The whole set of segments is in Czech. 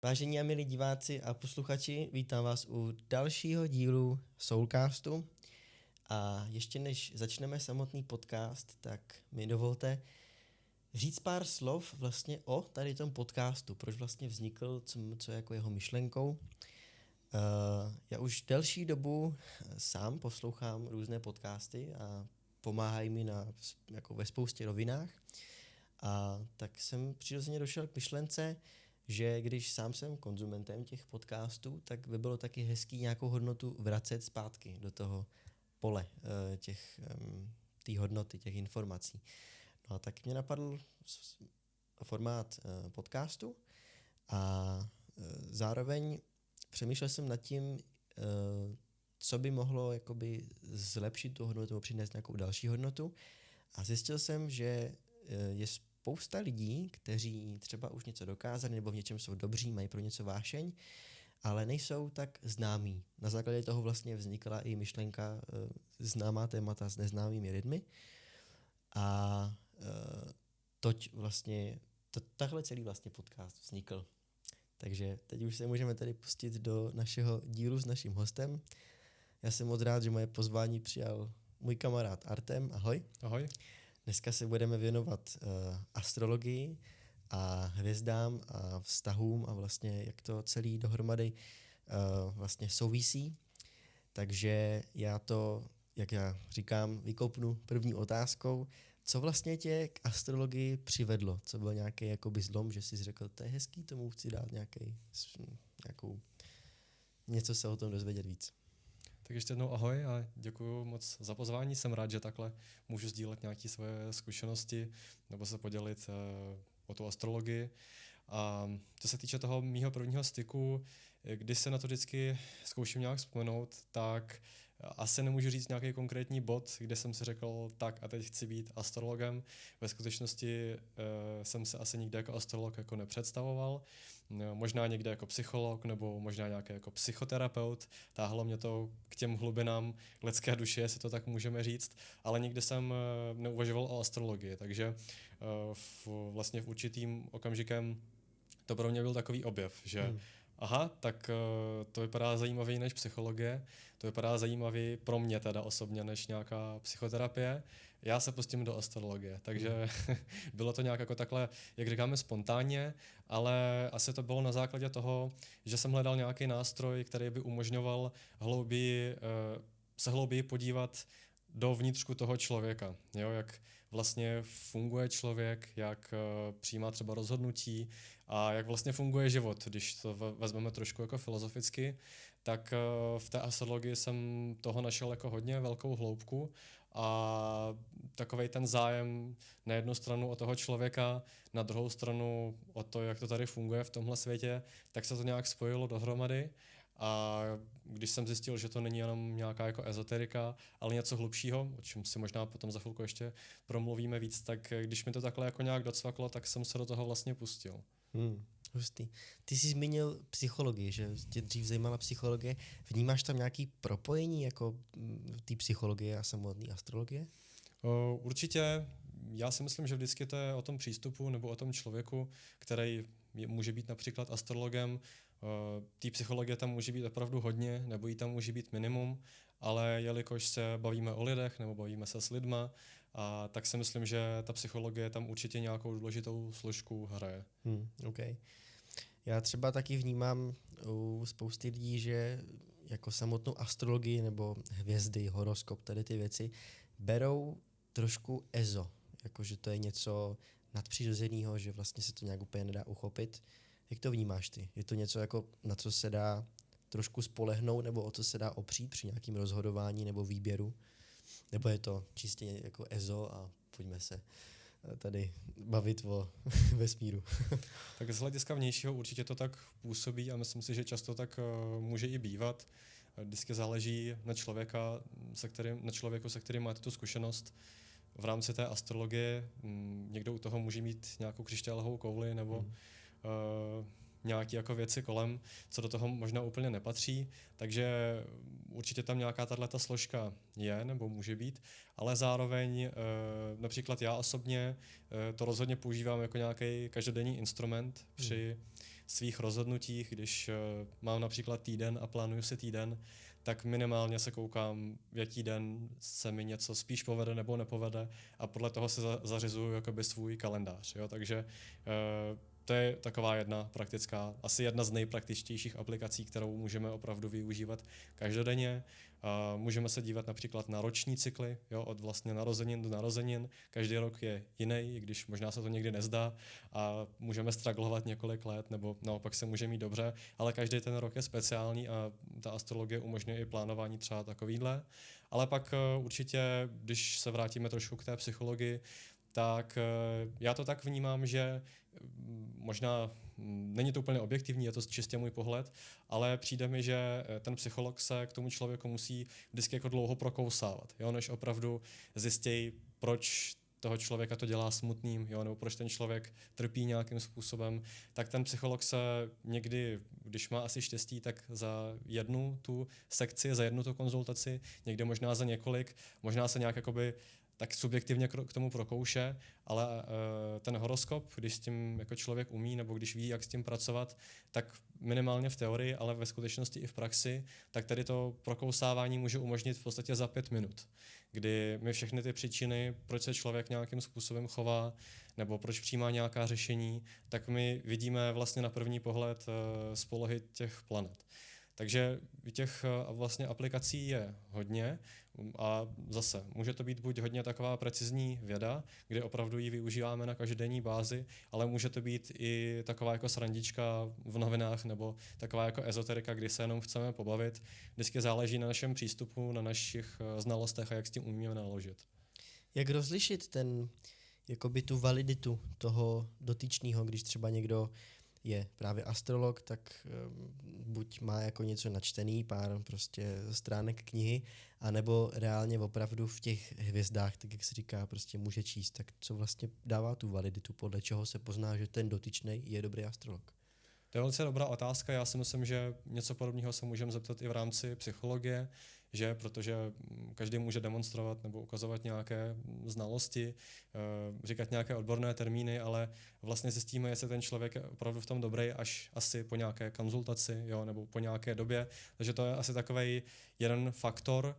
Vážení a milí diváci a posluchači, vítám vás u dalšího dílu Soulcastu. A ještě než začneme samotný podcast, tak mi dovolte říct pár slov vlastně o tady tom podcastu, proč vlastně vznikl, co je jako jeho myšlenkou. Já už delší dobu sám poslouchám různé podcasty a pomáhají mi jako ve spoustě rovinách. A tak jsem přirozeně došel k myšlence, že když sám jsem konzumentem těch podcastů, tak by bylo taky hezký nějakou hodnotu vracet zpátky do toho pole té hodnoty, těch informací. No a tak mě napadl formát podcastu a zároveň přemýšlel jsem nad tím, co by mohlo jakoby zlepšit tu hodnotu nebo přinést nějakou další hodnotu. A zjistil jsem, že je spousta lidí, kteří třeba už něco dokázali nebo v něčem jsou dobří, mají pro něco vášeň, ale nejsou tak známí. Na základě toho vlastně vznikla i myšlenka známá témata s neznámými lidmi. A toť vlastně, tahle celý vlastně podcast vznikl. Takže teď už se můžeme tady pustit do našeho dílu s naším hostem. Já jsem moc rád, že moje pozvání přijal můj kamarád Artem. Ahoj. Ahoj. Dneska se budeme věnovat astrologii a hvězdám a vztahům a vlastně jak to celý dohromady vlastně souvisí. Takže já to, jak já říkám, vykopnu první otázkou. Co vlastně tě k astrologii přivedlo? Co byl nějaký jakoby zlom, že jsi řekl, to je hezký, tomu chci dát něco se o tom dozvědět víc. Tak ještě jednou ahoj a děkuji moc za pozvání. Jsem rád, že takhle můžu sdílet nějaké svoje zkušenosti nebo se podělit o tu astrologii. A co se týče toho mýho prvního styku, když se na to vždycky zkouším nějak vzpomenout, tak asi nemůžu říct nějaký konkrétní bod, kde jsem si řekl, tak a teď chci být astrologem. Ve skutečnosti jsem se asi nikdy jako astrolog jako nepředstavoval. Možná někde jako psycholog nebo možná nějaký jako psychoterapeut. Táhlo mě to k těm hlubinám lidské duše, jestli to tak můžeme říct, ale nikdy jsem neuvažoval o astrologii, takže vlastně v určitým okamžikem to pro mě byl takový objev, že aha, tak to vypadá zajímavý než psychologie, to vypadá zajímavý pro mě teda osobně než nějaká psychoterapie. Já se pustím do astrologie, takže bylo to nějak jako takhle, jak říkáme, spontánně, ale asi to bylo na základě toho, že jsem hledal nějaký nástroj, který by umožňoval se hlouběji podívat do vnitřku toho člověka, jo, jak vlastně funguje člověk, jak přijímá třeba rozhodnutí a jak vlastně funguje život, když to vezmeme trošku jako filozoficky, tak v té astrologii jsem toho našel jako hodně velkou hloubku a takovej ten zájem na jednu stranu o toho člověka, na druhou stranu o to, jak to tady funguje v tomhle světě, tak se to nějak spojilo dohromady. A když jsem zjistil, že to není jenom nějaká jako ezoterika, ale něco hlubšího, o čem si možná potom za chvilku ještě promluvíme víc, tak když mi to takhle jako nějak docvaklo, tak jsem se do toho vlastně pustil. Hustý. Ty jsi zmínil psychologii, že tě dřív zajímala psychologie. Vnímáš tam nějaké propojení jako té psychologie a samotné astrologie? Určitě. Já si myslím, že vždycky to je o tom přístupu nebo o tom člověku, který může být například astrologem. Té psychologie tam může být opravdu hodně, nebo jí tam může být minimum, ale jelikož se bavíme o lidech nebo bavíme se s lidma, tak si myslím, že ta psychologie tam určitě nějakou důležitou složku hraje. Okay. Já třeba taky vnímám u spousty lidí, že jako samotnou astrologii nebo hvězdy, horoskop, tady ty věci berou trošku ezo, jakože to je něco nadpřirozeného, že vlastně se to nějak úplně nedá uchopit. Jak to vnímáš ty? Je to něco, jako na co se dá trošku spolehnout nebo o co se dá opřít při nějakým rozhodování nebo výběru? Nebo je to čistě jako ezo a pojďme se tady bavit o vesmíru? Tak z hlediska vnějšího určitě to tak působí a myslím si, že často tak může i bývat. Vždycky záleží na člověku, se kterým máte tu zkušenost. V rámci té astrologie někdo u toho může mít nějakou křišťálovou kouli nebo nějaké jako věci kolem, co do toho možná úplně nepatří, takže určitě tam nějaká tato složka je nebo může být, ale zároveň například já osobně to rozhodně používám jako nějaký každodenní instrument při svých rozhodnutích, když mám například týden a plánuju si týden, tak minimálně se koukám, v jaký den se mi něco spíš povede nebo nepovede a podle toho se zařizuju jakoby svůj kalendář. Jo? Takže to je taková asi jedna z nejpraktičtějších aplikací, kterou můžeme opravdu využívat každodenně. Můžeme se dívat například na roční cykly, jo, od vlastně narozenin do narozenin. Každý rok je jiný, i když možná se to někdy nezdá a můžeme strugglovat několik let, nebo naopak se může mít dobře, ale každý ten rok je speciální a ta astrologie umožňuje i plánování třeba takovýhle. Ale pak určitě, když se vrátíme trošku k té psychologii, tak já to tak vnímám, že možná není to úplně objektivní, je to čistě můj pohled, ale přijde mi, že ten psycholog se k tomu člověku musí vždycky jako dlouho prokousávat, jo, než opravdu zjistí, proč toho člověka to dělá smutným, jo, nebo proč ten člověk trpí nějakým způsobem, tak ten psycholog se někdy, když má asi štěstí, tak za jednu tu sekci, za jednu tu konzultaci, někde možná za několik, možná se nějak jakoby tak subjektivně k tomu prokouše, ale ten horoskop, když s tím jako člověk umí, nebo když ví, jak s tím pracovat, tak minimálně v teorii, ale ve skutečnosti i v praxi, tak tady to prokousávání může umožnit v podstatě za 5 minut, kdy my všechny ty příčiny, proč se člověk nějakým způsobem chová, nebo proč přijímá nějaká řešení, tak my vidíme vlastně na první pohled z polohy těch planet. Takže těch vlastně aplikací je hodně a zase může to být buď hodně taková precizní věda, kde opravdu ji využíváme na každodenní bázi, ale může to být i taková jako srandička v novinách nebo taková jako ezoterika, kdy se jenom chceme pobavit. Vždycky záleží na našem přístupu, na našich znalostech a jak s tím umíme naložit. Jak rozlišit jakoby tu validitu toho dotyčného, když třeba někdo je právě astrolog, tak buď má jako něco načtený, pár prostě stránek knihy, anebo reálně opravdu v těch hvězdách, tak jak se říká, prostě může číst. Tak co vlastně dává tu validitu, podle čeho se pozná, že ten dotyčný je dobrý astrolog? To je velice dobrá otázka. Já si myslím, že něco podobného se můžeme zeptat i v rámci psychologie, že protože každý může demonstrovat nebo ukazovat nějaké znalosti, říkat nějaké odborné termíny, ale vlastně zjistíme, jestli ten člověk je opravdu v tom dobrý až asi po nějaké konzultaci, jo, nebo po nějaké době. Takže to je asi takový jeden faktor.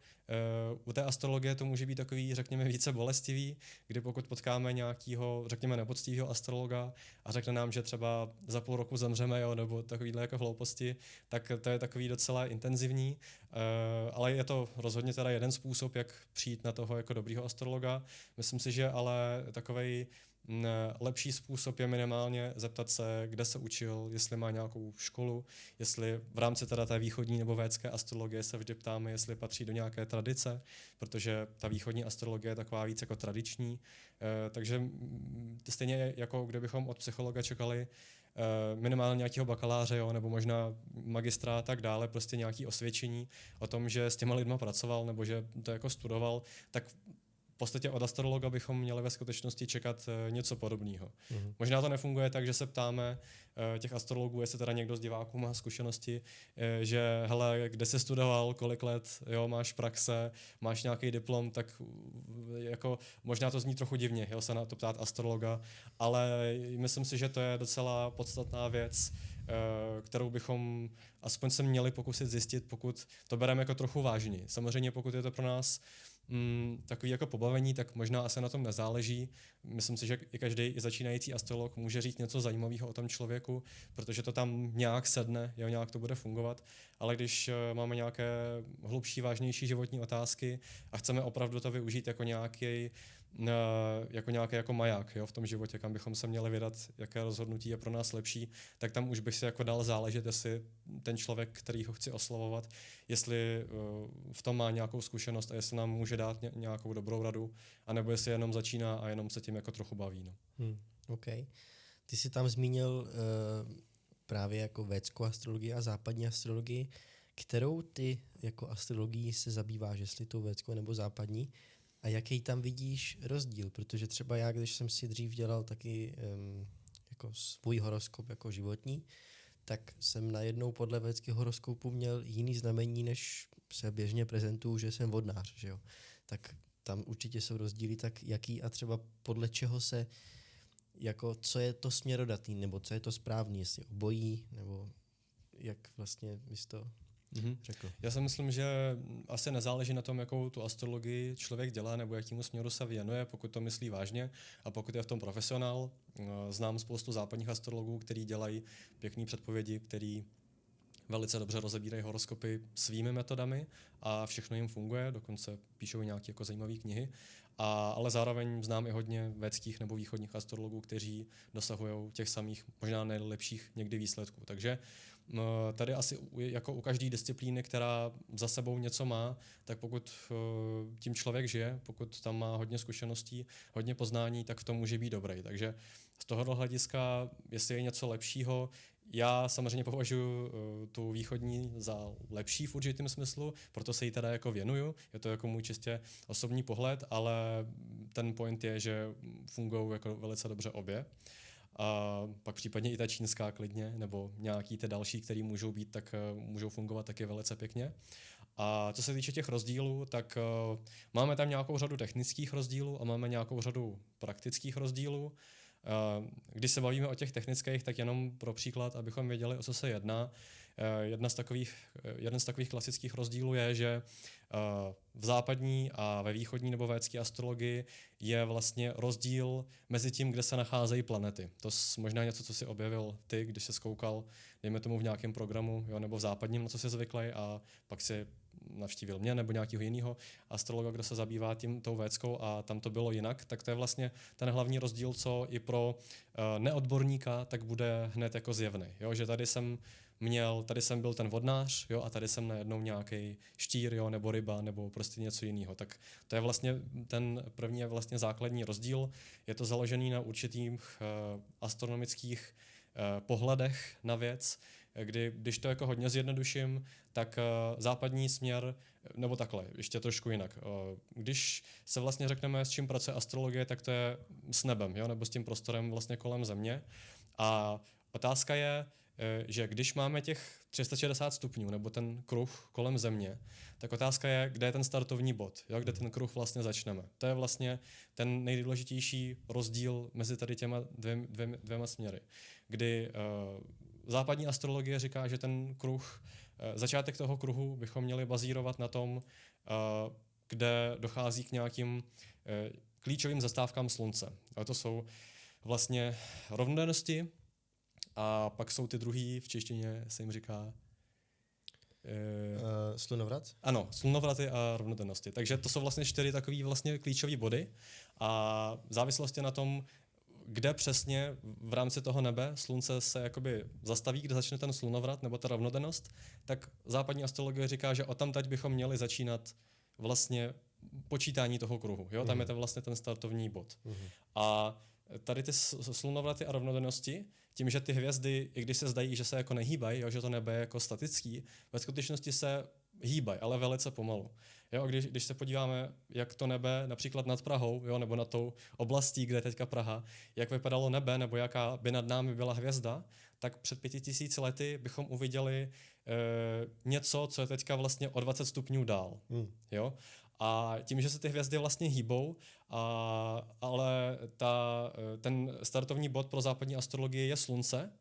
U té astrologie to může být takový, řekněme, více bolestivý, kdy pokud potkáme nějakého, řekněme, nepoctivého astrologa a řekne nám, že třeba za půl roku zemřeme, jo, nebo takovýhle jako hlouposti, tak to je takový docela intenzivní, ale je to rozhodně teda jeden způsob, jak přijít na toho jako dobrýho astrologa. Myslím si, že ale takovej lepší způsob je minimálně zeptat se, kde se učil, jestli má nějakou školu, jestli v rámci teda té východní nebo védské astrologie se vždy ptáme, jestli patří do nějaké tradice, protože ta východní astrologie je taková víc jako tradiční. Takže stejně jako kdybychom od psychologa čekali minimálně nějakého bakaláře, jo, nebo možná magistra a tak dále, prostě nějaké osvědčení o tom, že s těma lidma pracoval nebo že to jako studoval, tak v podstatě od astrologa bychom měli ve skutečnosti čekat něco podobného. Mm-hmm. Možná to nefunguje tak, že se ptáme těch astrologů, jestli teda někdo z diváků má zkušenosti, že hele, kde jsi studoval, kolik let, jo, máš praxe, máš nějaký diplom, tak jako možná to zní trochu divně, jo, se na to ptát astrologa, ale myslím si, že to je docela podstatná věc, kterou bychom aspoň se měli pokusit zjistit, pokud to bereme jako trochu vážně. Samozřejmě pokud je to pro nás takový jako pobavení, tak možná asi na tom nezáleží. Myslím si, že i každý i začínající astrolog může říct něco zajímavého o tom člověku, protože to tam nějak sedne, jo, nějak to bude fungovat, ale když máme nějaké hlubší, vážnější životní otázky a chceme opravdu to využít jako nějaký jako maják, jo, v tom životě, kam bychom se měli vydat, jaké rozhodnutí je pro nás lepší, tak tam už bych si jako dal záležet, jestli ten člověk, který ho chci oslovovat, jestli v tom má nějakou zkušenost a jestli nám může dát nějakou dobrou radu, anebo jestli jenom začíná a jenom se tím jako trochu baví. No. OK. Ty jsi tam zmínil právě jako védskou astrologii a západní astrologii. Kterou ty jako astrologii se zabýváš, jestli tou védskou nebo západní? A jaký tam vidíš rozdíl? Protože třeba já, když jsem si dřív dělal taky jako svůj horoskop jako životní, tak jsem najednou podle védského horoskopu měl jiný znamení, než se běžně prezentuju, že jsem vodnář. Že jo? Tak tam určitě jsou rozdíly, tak jaký a třeba podle čeho se jako co je to směrodatný, nebo co je to správný, jestli obojí, nebo jak vlastně bys to řekl? Já si myslím, že asi nezáleží na tom, jakou tu astrologii člověk dělá nebo jakýmu směru se věnuje, pokud to myslí vážně a pokud je v tom profesionál. Znám spoustu západních astrologů, kteří dělají pěkné předpovědi, který velice dobře rozebírají horoskopy svými metodami a všechno jim funguje, dokonce píšou nějaké jako zajímavé knihy. Ale zároveň znám i hodně védských nebo východních astrologů, kteří dosahují těch samých, možná nejlepších někdy výsledků. Takže tady asi jako u každé disciplíny, která za sebou něco má, tak pokud tím člověk žije, pokud tam má hodně zkušeností, hodně poznání, tak v tom může být dobrý. Takže z tohohle hlediska, jestli je něco lepšího, já samozřejmě považuji tu východní za lepší v určitém smyslu, proto se jí teda jako věnuju. Je to jako můj čistě osobní pohled, ale ten point je, že fungují jako velice dobře obě. A pak případně i ta čínská klidně, nebo nějaký ty další, které můžou být, tak můžou fungovat taky velice pěkně. A co se týče těch rozdílů, tak máme tam nějakou řadu technických rozdílů a máme nějakou řadu praktických rozdílů. Když se bavíme o těch technických, tak jenom pro příklad, abychom věděli, o co se jedná. Jeden z takových klasických rozdílů je, že v západní a ve východní nebo védské astrologii je vlastně rozdíl mezi tím, kde se nacházejí planety. To je možná něco, co si objevil ty, když se zkoukal, dejme tomu v nějakém programu, jo, nebo v západním, na co jsi zvyklý, a pak si navštívil mě nebo nějakého jiného astrologa, kdo se zabývá tou védskou a tam to bylo jinak, tak to je vlastně ten hlavní rozdíl, co i pro neodborníka tak bude hned jako zjevný. Jo, že tady jsem byl ten vodnář, jo, a tady jsem najednou nějaký štír, jo, nebo ryba, nebo prostě něco jiného. Tak to je vlastně ten první je vlastně základní rozdíl. Je to založený na určitých astronomických pohledech na věc, když to jako hodně zjednoduším, tak západní směr, nebo takhle, ještě trošku jinak. Když se vlastně řekneme, s čím pracuje astrologie, tak to je s nebem, jo, nebo s tím prostorem vlastně kolem Země. A otázka je, že když máme těch 360 stupňů, nebo ten kruh kolem Země, tak otázka je, kde je ten startovní bod, jo, kde ten kruh vlastně začneme. To je vlastně ten nejdůležitější rozdíl mezi tady těma dvěma směry, kdy západní astrologie říká, že ten kruh, začátek toho kruhu bychom měli bazírovat na tom, kde dochází k nějakým klíčovým zastávkám Slunce. A to jsou vlastně rovnodennosti a pak jsou ty druhý, v češtině se jim říká slunovrat? Ano, slunovraty a rovnodennosti. Takže to jsou vlastně 4 takový vlastně klíčové body a v závislosti na tom, kde přesně v rámci toho nebe slunce se jakoby zastaví, kde začne ten slunovrat nebo ta rovnodennost, tak západní astrologie říká, že odtamtud bychom měli začínat vlastně počítání toho kruhu. Jo? Tam je to vlastně ten startovní bod. A tady ty slunovraty a rovnodennosti, tím, že ty hvězdy, i když se zdají, že se jako nehýbají, jo, že to nebe je jako statický, ve skutečnosti se hýbají, ale velice pomalu. Jo, když se podíváme, jak to nebe například nad Prahou, jo, nebo nad tou oblastí, kde je teďka Praha, jak vypadalo nebe, nebo jaká by nad námi byla hvězda, tak před 5000 lety bychom uviděli něco, co je teďka vlastně o 20 stupňů dál. Jo? A tím, že se ty hvězdy vlastně hýbou, ale ten startovní bod pro západní astrologii je Slunce,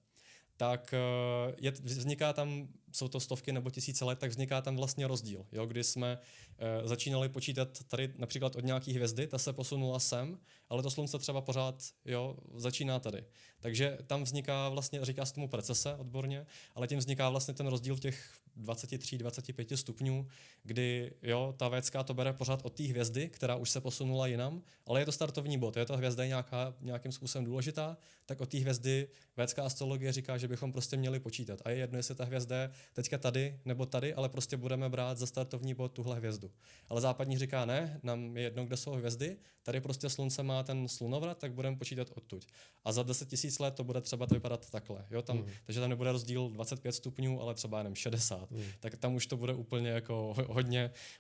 tak vzniká tam, jsou to stovky nebo tisíce let, tak vzniká tam vlastně rozdíl. Jo? Kdy jsme začínali počítat tady například od nějaký hvězdy, ta se posunula sem, ale to slunce třeba pořád začíná tady. Takže tam vzniká vlastně, říká se tomu precese odborně, ale tím vzniká vlastně ten rozdíl těch 23-25 stupňů, kdy ta védská to bere pořád od té hvězdy, která už se posunula jinam, ale je to startovní bod, je to hvězda nějakým způsobem důležitá, tak od té hvězdy védská astrologie říká, že bychom prostě měli počítat. A je jedno, jestli ta hvězda je teďka tady nebo tady, ale prostě budeme brát za startovní bod tuhle hvězdu. Ale západní říká ne, nám je jedno, kde jsou hvězdy, tady prostě slunce má ten slunovrat, tak budeme počítat odtud. A za 10 000 let to bude třeba vypadat takhle. Jo? Takže tam nebude rozdíl 25 stupňů, ale třeba jenom 60. Tak tam už to bude úplně jako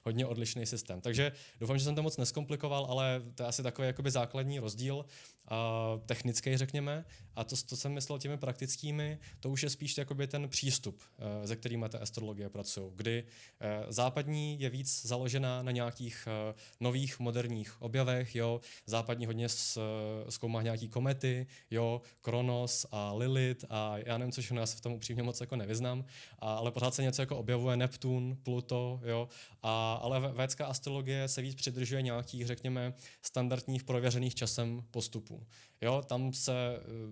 hodně odlišný systém. Takže doufám, že jsem to moc neskomplikoval, ale to je asi takový jakoby základní rozdíl, technický řekněme. A to, co jsem myslel těmi praktickými, to už je spíš jakoby ten přístup. se kterými ta astrologie pracují. Kdy západní je víc založená na nějakých nových moderních objevech, jo. Západní hodně zkoumá nějaký komety, jo, Kronos a Lilith a já nevím, co všechno, já se v tom upřímně moc jako nevyznám, ale pořád se něco jako objevuje Neptun, Pluto, jo. Ale védská astrologie se víc přidržuje nějakých, řekněme, standardních prověřených časem postupů. Jo, tam se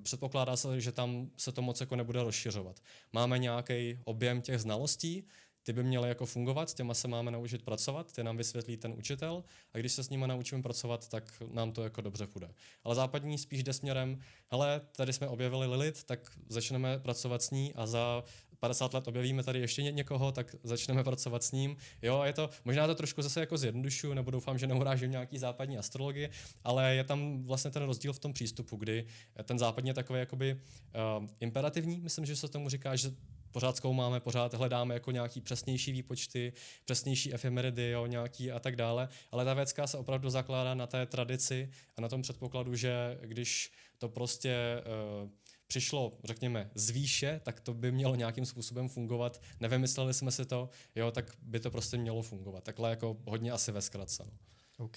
předpokládá se, že tam se to moc jako nebude rozšiřovat. Máme nějaký objem těch znalostí, ty by měly jako fungovat, s těma se máme naučit pracovat, ty nám vysvětlí ten učitel a když se s nimi naučíme pracovat, tak nám to jako dobře půjde. Ale západní spíš jde směrem, hele, tady jsme objevili Lilith, tak začneme pracovat s ní a za 50 let objevíme tady ještě někoho, tak začneme pracovat s ním. Jo, je to, možná to trošku zase jako zjednodušuju, nebo doufám, že neurážím nějaký západní astrologii, ale je tam vlastně ten rozdíl v tom přístupu, kdy ten západní je takový jakoby imperativní, myslím, že se tomu říká, že pořád zkoumáme, pořád hledáme jako nějaký přesnější výpočty, přesnější efemeridy, jo, nějaký a tak dále, ale ta vědecká se opravdu zakládá na té tradici a na tom předpokladu, že když to prostě přišlo, řekněme, z výše, tak to by mělo nějakým způsobem fungovat. Nevymysleli jsme si to, jo, tak by to prostě mělo fungovat. Takhle jako hodně asi ve zkratce. No. OK.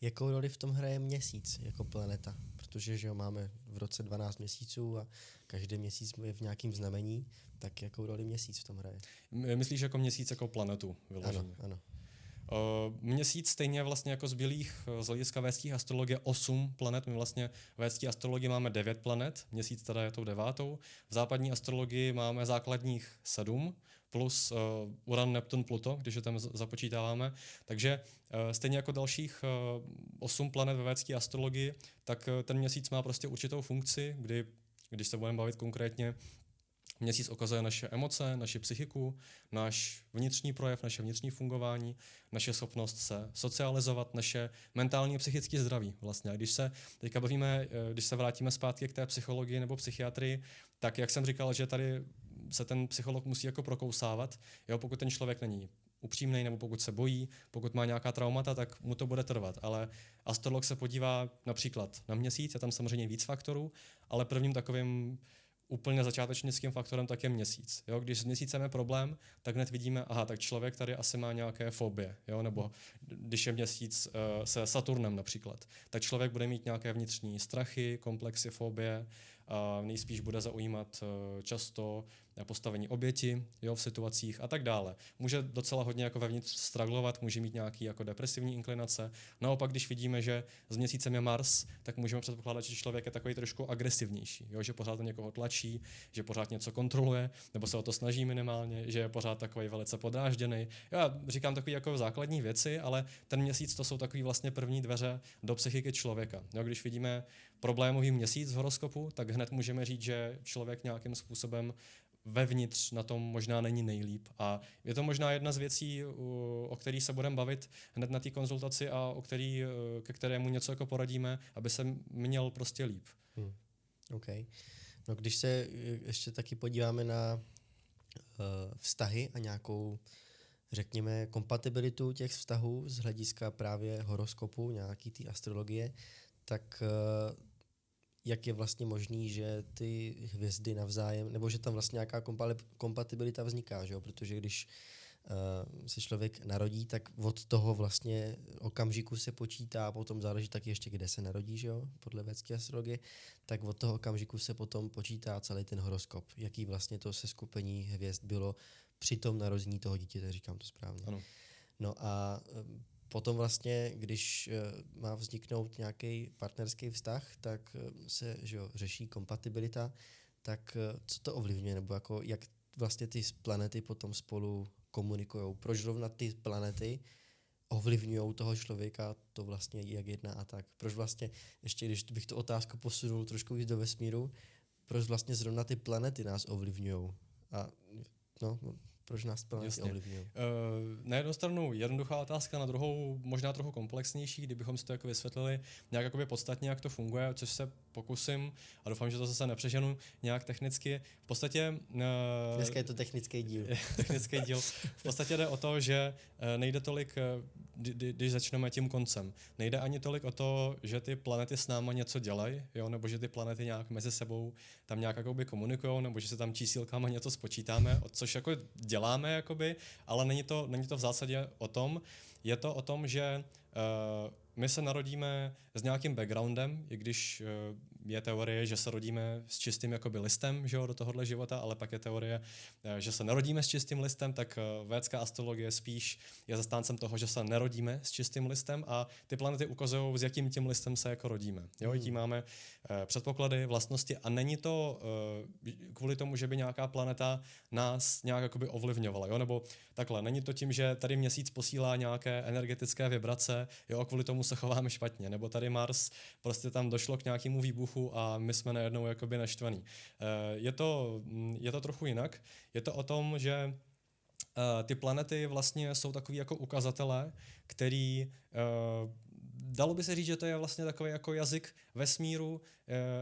Jakou roli v tom hraje měsíc jako planeta? Protože že jo, máme v roce 12 měsíců a každý měsíc je v nějakém znamení, tak jakou roli měsíc v tom hraje? Myslíš jako měsíc jako planetu vyloženě? Ano. Měsíc stejně vlastně jako z hlediska védské astrologie 8 planet. My vlastně v védské astrologii máme 9 planet, měsíc teda je tou 9. V západní astrologii máme základních 7 plus Uran, Neptun, Pluto, když je tam započítáváme. Takže stejně jako dalších 8 planet ve védské astrologii, tak ten měsíc má prostě určitou funkci, kdy, když se budeme bavit konkrétně, měsíc ukazuje naše emoce, naši psychiku, náš vnitřní projev, naše vnitřní fungování, naše schopnost se socializovat, naše mentální a psychické zdraví. Vlastně. A když se teďka bavíme, když se vrátíme zpátky k té psychologii nebo psychiatrii, tak jak jsem říkal, že tady se ten psycholog musí jako prokousávat, jo, pokud ten člověk není upřímnej, nebo pokud se bojí, pokud má nějaká traumata, tak mu to bude trvat. Ale astrolog se podívá například na měsíc, je tam samozřejmě víc faktorů, ale prvním takovým úplně začátečnickým faktorem tak je měsíc. Jo? Když s měsícem je problém, tak hned vidíme, aha, tak člověk tady asi má nějaké fobie, jo? Nebo když je měsíc se Saturnem například, tak člověk bude mít nějaké vnitřní strachy, komplexy, fobie, a nejspíš bude zaujímat často postavení oběti, jo, v situacích a tak dále. Může docela hodně jako vevnitř straglovat, může mít nějaký jako depresivní inklinace. Naopak, když vidíme, že s měsícem je Mars, tak můžeme předpokládat, že člověk je takový trošku agresivnější, jo, že pořád někoho tlačí, že pořád něco kontroluje, nebo se o to snaží minimálně, že je pořád takový velice podrážděný. Já říkám takové jako základní věci, ale ten měsíc to jsou takový vlastně první dveře do psychiky člověka. Jo, když vidíme problémový měsíc v horoskopu, tak hned můžeme říct, že člověk nějakým způsobem vevnitř na tom možná není nejlíp. A je to možná jedna z věcí, o který se budeme bavit hned na té konzultaci a ke kterému něco jako poradíme, aby se měl prostě líp. OK. No když se ještě taky podíváme na vztahy a nějakou, řekněme, kompatibilitu těch vztahů z hlediska právě horoskopu, nějaký té astrologie, tak jak je vlastně možný, že ty hvězdy navzájem, nebo že tam vlastně nějaká kompatibilita vzniká, že jo? Protože když se člověk narodí, tak od toho vlastně okamžiku se počítá, potom záleží taky ještě, kde se narodí, že jo? Podle védské astrologie, tak od toho okamžiku se potom počítá celý ten horoskop, jaký vlastně to seskupení hvězd bylo při tom narození toho dítěte, říkám to správně. Ano. No a potom vlastně, když má vzniknout nějaký partnerský vztah, tak se že jo, řeší kompatibilita, tak co to ovlivňuje, nebo jako, jak vlastně ty planety potom spolu komunikují? Proč zrovna ty planety ovlivňují toho člověka, to vlastně jak jedná a tak? Proč vlastně, ještě když bych tu otázku posunul trošku víc do vesmíru, proč vlastně zrovna ty planety nás ovlivňují? A proč nás planety ovlivňují? Na jednu stranu jednoduchá otázka, na druhou možná trochu komplexnější, kdybychom si to jako vysvětlili nějak jakoby podstatně, jak to funguje, což se pokusím a doufám, že to zase nepřeženu nějak technicky. V podstatě... Dneska je to technický díl. Technický díl. V podstatě jde o to, že nejde tolik... když začneme tím koncem. Nejde ani tolik o to, že ty planety s náma něco dělají, jo, nebo že ty planety nějak mezi sebou tam nějak jakoby komunikujou, nebo že se tam čísílkama něco spočítáme, což jako děláme, jakoby, ale není to v zásadě o tom. Je to o tom, že my se narodíme s nějakým backgroundem, i když je teorie, že se rodíme s čistým jakoby listem, že jo, do tohohle života, ale pak je teorie, že se narodíme s čistým listem, tak védská astrologie spíš je zastáncem toho, že se nerodíme s čistým listem a ty planety ukazují, s jakým tím listem se jako rodíme. Jo, tím máme předpoklady, vlastnosti a není to kvůli tomu, že by nějaká planeta nás nějak jakoby ovlivňovala, jo, nebo takhle, není to tím, že tady Měsíc posílá nějaké energetické vibrace, jo, a kvůli tomu se chováme špatně, nebo tady Mars, prostě tam došlo k nějakému výbuchu a my jsme najednou jakoby naštvaný. Je to trochu jinak. Je to o tom, že ty planety vlastně jsou takový jako ukazatele, který dalo by se říct, že to je vlastně takový jako jazyk vesmíru,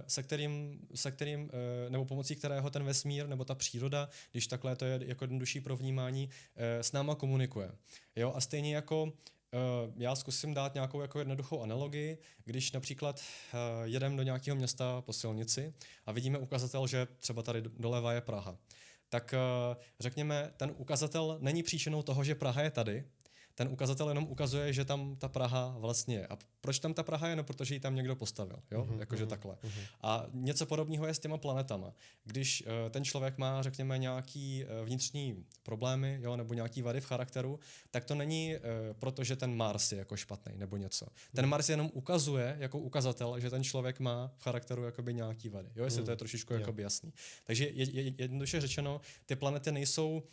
se kterým nebo pomocí kterého ten vesmír nebo ta příroda, když takhle to je jako jednodušší pro vnímání, s náma komunikuje. Jo? A stejně jako já zkusím dát nějakou jako jednoduchou analogii, když například jedeme do nějakého města po silnici a vidíme ukazatel, že třeba tady doleva je Praha. Tak řekněme, ten ukazatel není příčinou toho, že Praha je tady, ten ukazatel jenom ukazuje, že tam ta Praha vlastně je. A proč tam ta Praha je? No, protože ji tam někdo postavil, jo? Jakože takhle. A něco podobného je s těma planetama. Když ten člověk má, řekněme, nějaký vnitřní problémy, jo? Nebo nějaký vady v charakteru, tak to není proto, že ten Mars je jako špatný nebo něco. Ten Mars jenom ukazuje jako ukazatel, že ten člověk má v charakteru jakoby nějaký vady. Jo? Jestli to je trošičku jakoby jasný. Takže jednoduše řečeno, ty planety nejsou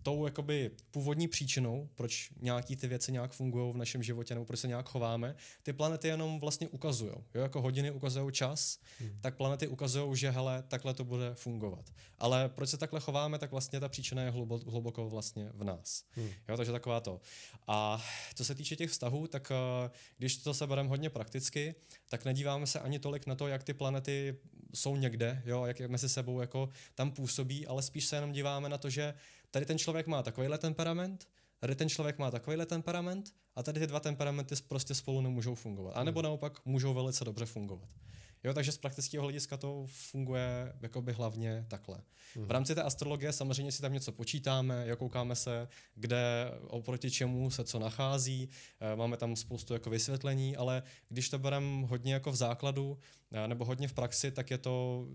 tou jakoby původní příčinou, proč nějaký ty věci nějak fungují v našem životě nebo proč se nějak chováme, ty planety jenom vlastně ukazují. Jako hodiny ukazují čas, tak planety ukazují, že hele, takhle to bude fungovat. Ale proč se takhle chováme, tak vlastně ta příčina je hluboko vlastně v nás. Jo, takže taková to. A co se týče těch vztahů, tak když to se bereme hodně prakticky, tak nedíváme se ani tolik na to, jak ty planety jsou někde, jo, jak mezi sebou jako tam působí, ale spíš se jenom díváme na to, že tady ten člověk má takovýhle temperament, tady ten člověk má takovýhle temperament a tady ty dva temperamenty prostě spolu nemůžou fungovat. A nebo naopak můžou velice dobře fungovat. Jo, takže z praktického hlediska to funguje jakoby hlavně takhle. V rámci té astrologie samozřejmě si tam něco počítáme, koukáme se, kde oproti čemu se co nachází, máme tam spoustu jako vysvětlení, ale když to bereme hodně jako v základu nebo hodně v praxi, tak je to,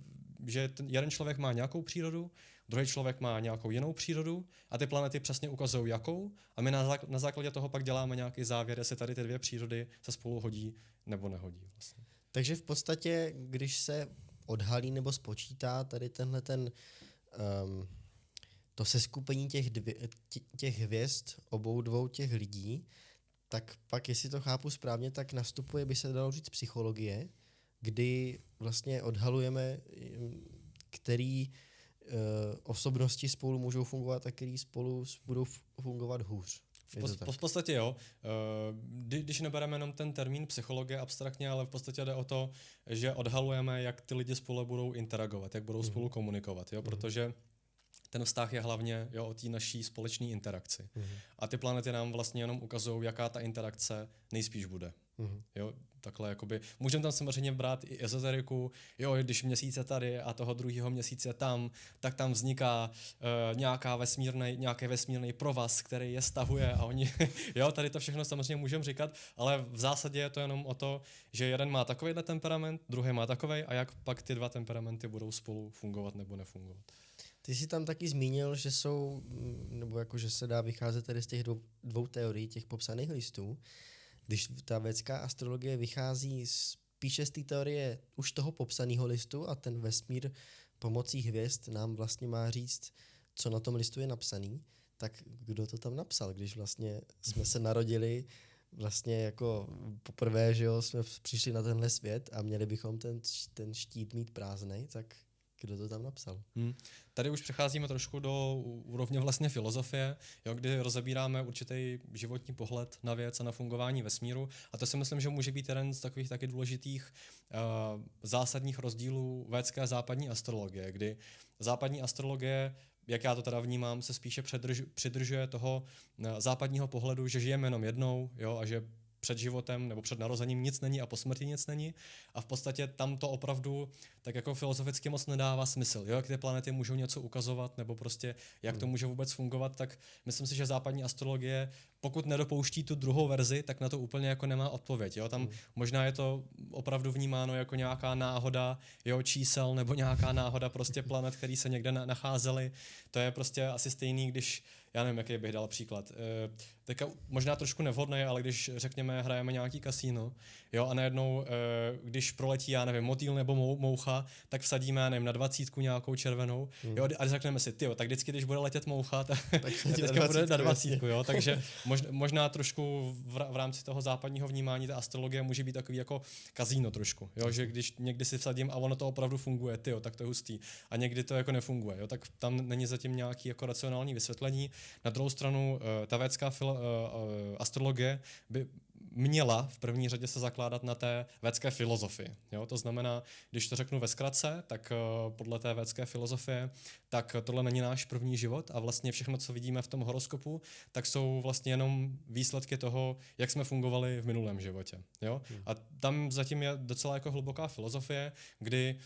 že jeden člověk má nějakou přírodu, druhý člověk má nějakou jinou přírodu a ty planety přesně ukazují jakou a my na základě toho pak děláme nějaký závěr, jestli tady ty dvě přírody se spolu hodí nebo nehodí vlastně. Takže v podstatě, když se odhalí nebo spočítá tady to seskupení těch hvězd obou dvou těch lidí, tak pak, jestli to chápu správně, tak nastupuje, by se dalo říct, psychologie, kdy vlastně odhalujeme, který osobnosti spolu můžou fungovat a který spolu budou fungovat hůř. V podstatě jo. Když nebereme jenom ten termín psychologie abstraktně, ale v podstatě jde o to, že odhalujeme, jak ty lidi spolu budou interagovat, jak budou spolu komunikovat, jo? Protože ten vztah je hlavně o té naší společné interakci. A ty planety nám vlastně jenom ukazují, jaká ta interakce nejspíš bude. Jo, takhle jakoby. Můžeme tam samozřejmě brát i ezoteriku, jo, když Měsíc je tady a toho druhého měsíce tam, tak tam vzniká nějaký vesmírný provaz, který je stahuje a oni, jo, tady to všechno samozřejmě můžeme říkat, ale v zásadě je to jenom o to, že jeden má takovýhle temperament, druhý má takovej a jak pak ty dva temperamenty budou spolu fungovat nebo nefungovat. Ty jsi tam taky zmínil, že jsou, nebo jako, že se dá vycházet tady z těch dvou teorií, těch popsaných listů. Když ta védská astrologie vychází spíše z té teorie už toho popsaného listu a ten vesmír pomocí hvězd nám vlastně má říct, co na tom listu je napsaný, tak kdo to tam napsal, když vlastně jsme se narodili vlastně jako poprvé, že jo, jsme přišli na tenhle svět a měli bychom ten štít mít prázdnej, tak kdo to tam napsal? Tady už přecházíme trošku do úrovně vlastně filozofie, jo, kdy rozebíráme určitý životní pohled na věc a na fungování vesmíru. A to si myslím, že může být jeden z takových taky důležitých zásadních rozdílů védské a západní astrologie, kdy západní astrologie jak já to teda vnímám, se spíše přidržuje toho západního pohledu, že žijeme jenom jednou, jo, a že před životem nebo před narozením nic není a po smrti nic není. A v podstatě tam to opravdu tak jako filozoficky moc nedává smysl. Jo? Jak ty planety můžou něco ukazovat nebo prostě jak to může vůbec fungovat, tak myslím si, že západní astrologie, pokud nedopouští tu druhou verzi, tak na to úplně jako nemá odpověď. Jo? Tam možná je to opravdu vnímáno jako nějaká náhoda, jo, čísel nebo nějaká náhoda prostě planet, který se někde nacházely. To je prostě asi stejný, když já nevím, jaký bych dal příklad. Teďka možná trošku nevhodný, ale když řekněme, hrajeme nějaký kasíno, jo, a najednou, když proletí, já nevím, motýl nebo moucha, tak vsadíme, já nevím, na 20 nějakou červenou, jo, a řekneme si, tyjo, tak vždycky, když bude letět moucha, tak teďka bude na 20, jo, takže možná trošku v rámci toho západního vnímání ta astrologie může být takový jako kasíno trošku, jo, že když někdy si vsadím a ono to opravdu funguje, tyjo, tak to je hustý, a někdy to jako nefunguje, jo, tak tam není zatím nějaký jako racionální vysvětlení. Na druhou stranu ta védská astrologie by měla v první řadě se zakládat na té védské filozofii. Jo? To znamená, když to řeknu ve zkratce, tak podle té védské filozofie, tak tohle není náš první život a vlastně všechno, co vidíme v tom horoskopu, tak jsou vlastně jenom výsledky toho, jak jsme fungovali v minulém životě. Jo? A tam zatím je docela jako hluboká filozofie, kdy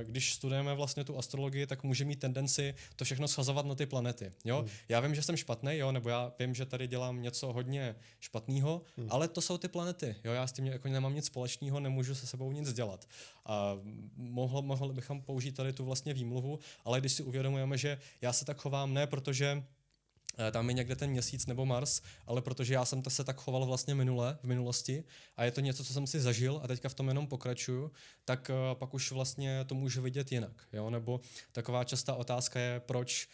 když studujeme vlastně tu astrologii, tak může mít tendenci to všechno schazovat na ty planety. Jo? Já vím, že jsem špatný, jo? Nebo já vím, že tady dělám něco hodně špatného, ale to jsou ty planety. Jo? Já s tím jako nemám nic společného, nemůžu se sebou nic dělat. A mohli bychom použít tady tu vlastně výmluvu, ale když si uvědomujeme, že já se tak chovám ne protože tam je někde ten Měsíc nebo Mars, ale protože já jsem se tak choval vlastně v minulosti a je to něco, co jsem si zažil a teďka v tom jenom pokračuju, tak pak už vlastně to můžu vidět jinak. Jo? Nebo taková častá otázka je, proč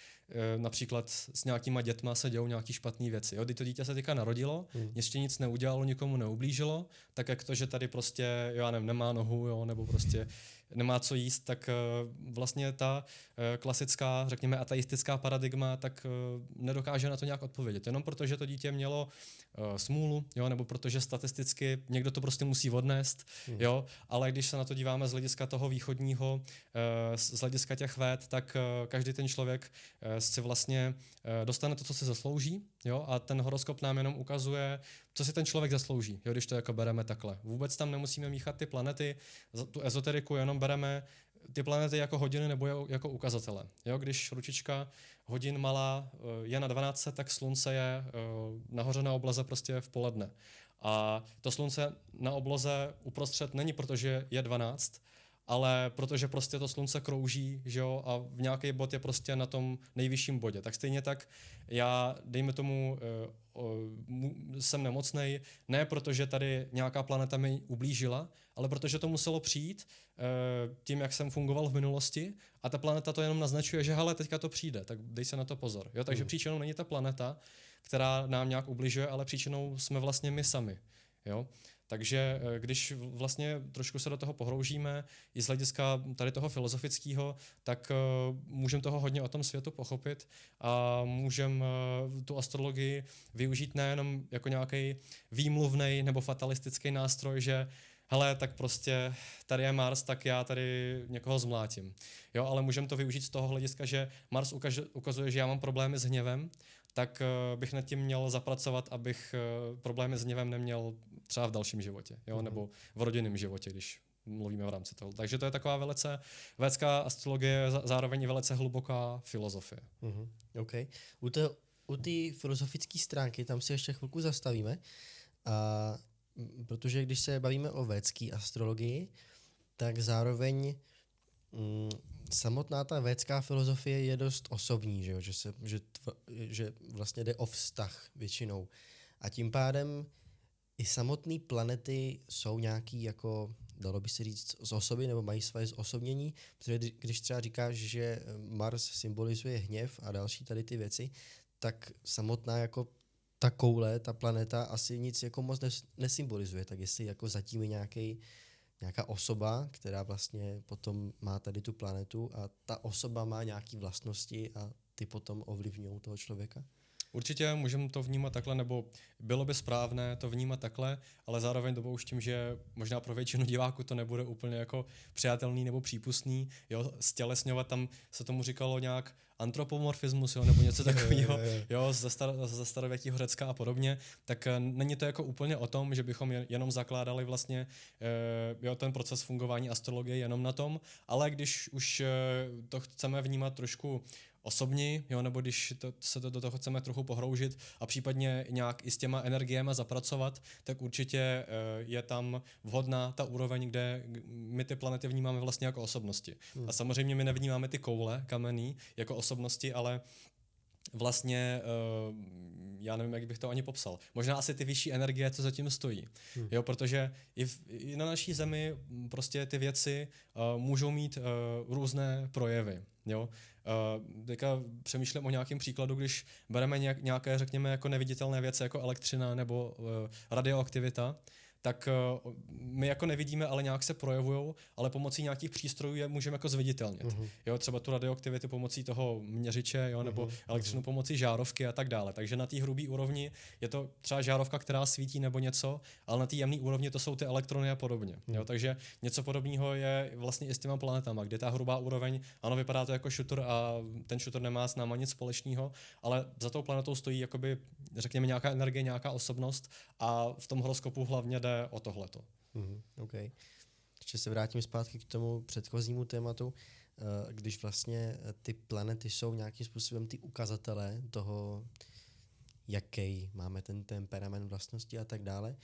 například s nějakýma dětma se dějou nějaký špatné věci. Jo? Když to dítě se teďka narodilo, ještě nic neudělalo, nikomu neublížilo, tak jak to, že tady prostě, já nevím, nemá nohu, jo? Nebo prostě nemá co jíst, tak vlastně ta klasická, řekněme, ateistická paradigma tak nedokáže na to nějak odpovědět. Jenom protože to dítě mělo smůlu, jo, nebo protože statisticky někdo to prostě musí odnést, jo, ale když se na to díváme z hlediska toho východního, z hlediska těch véd, tak každý ten člověk si vlastně dostane to, co si zaslouží, jo, a ten horoskop nám jenom ukazuje, co si ten člověk zaslouží, jo, když to jako bereme takhle. Vůbec tam nemusíme míchat ty planety, tu ezoteriku, jenom bereme ty planety jako hodiny nebo jako ukazatele. Jo, když ručička hodin malá je na 12, tak slunce je nahoře na obloze prostě v poledne. A to slunce na obloze uprostřed není, protože je 12, ale protože prostě to slunce krouží, že jo, a v nějaký bod je prostě na tom nejvyšším bodě. Tak stejně tak já, dejme tomu, jsem nemocnej, ne protože tady nějaká planeta mi ublížila, ale protože to muselo přijít tím, jak jsem fungoval v minulosti a ta planeta to jenom naznačuje, že hele, teďka to přijde, tak dej se na to pozor. Jo? Takže příčinou není ta planeta, která nám nějak ubližuje, ale příčinou jsme vlastně my sami. Jo? Takže když vlastně trošku se do toho pohroužíme i z hlediska tady toho filozofického, tak můžeme toho hodně o tom světu pochopit a můžeme tu astrologii využít nejenom jako nějaký výmluvný nebo fatalistický nástroj, že hele, tak prostě tady je Mars, tak já tady někoho zmlátím. Jo, ale můžeme to využít z toho hlediska, že Mars ukazuje, že já mám problémy s hněvem, tak bych nad tím měl zapracovat, abych problémy s hněvem neměl třeba v dalším životě, jo, nebo v rodinném životě, když mluvíme v rámci toho. Takže to je taková velice védská astrologie, zároveň i velice hluboká filozofie. Okay. U té filozofické stránky, tam si ještě chvilku zastavíme, protože když se bavíme o védské astrologii, tak zároveň samotná ta védská filozofie je dost osobní, že vlastně jde o vztah většinou. A tím pádem i samotné planety jsou nějaký, jako dalo by se říct, z osoby, nebo mají své zosobnění, protože když třeba říkáš, že Mars symbolizuje hněv a další tady ty věci, tak samotná jako ta koule, ta planeta asi nic jako moc nesymbolizuje, tak jestli jako zatím je nějaká osoba, která vlastně potom má tady tu planetu a ta osoba má nějaké vlastnosti a ty potom ovlivňují toho člověka? Určitě můžeme to vnímat takhle, nebo bylo by správné to vnímat takhle, ale zároveň dopouštím, že možná pro většinu diváků to nebude úplně jako přijatelný nebo přípustný. Jo, stělesňovat, tam se tomu říkalo nějak antropomorfismus, jo, nebo něco takového, jo, ze starověkého Řecka a podobně, tak není to jako úplně o tom, že bychom jenom zakládali vlastně jo, ten proces fungování astrologie jenom na tom, ale když už to chceme vnímat trošku osobní, jo, nebo když se do toho chceme trochu pohroužit a případně nějak i s těma energiemi zapracovat, tak určitě je tam vhodná ta úroveň, kde my ty planety vnímáme vlastně jako osobnosti. A samozřejmě my nevnímáme ty koule kamenný jako osobnosti, ale vlastně, já nevím, jak bych to ani popsal. Možná asi ty vyšší energie, co zatím stojí. Jo, protože i na naší Zemi prostě ty věci můžou mít různé projevy. Jo. Teďka přemýšlím o nějakém příkladu, když bereme nějaké, řekněme, jako neviditelné věci, jako elektřina nebo radioaktivita, tak my jako nevidíme, ale nějak se projevujou, ale pomocí nějakých přístrojů je můžeme jako zviditelnit. Jo, třeba tu radioaktivitu pomocí toho měřiče, jo, nebo elektřinu pomocí žárovky a tak dále. Takže na té hrubé úrovni je to třeba žárovka, která svítí nebo něco, ale na té jemné úrovni to jsou ty elektrony a podobně. Jo, takže něco podobného je vlastně i s těma planetama, kde ta hrubá úroveň, ano, vypadá to jako šutor a ten šutor nemá s náma nic společného, ale za tou planetou stojí jakoby, řekněme, nějaká energie, nějaká osobnost a v tom horoskopu hlavně jde o tohleto. Okay. Ještě se vrátím zpátky k tomu předchozímu tématu, když vlastně ty planety jsou nějakým způsobem ty ukazatele toho, jaký máme ten temperament, vlastnosti a tak dále,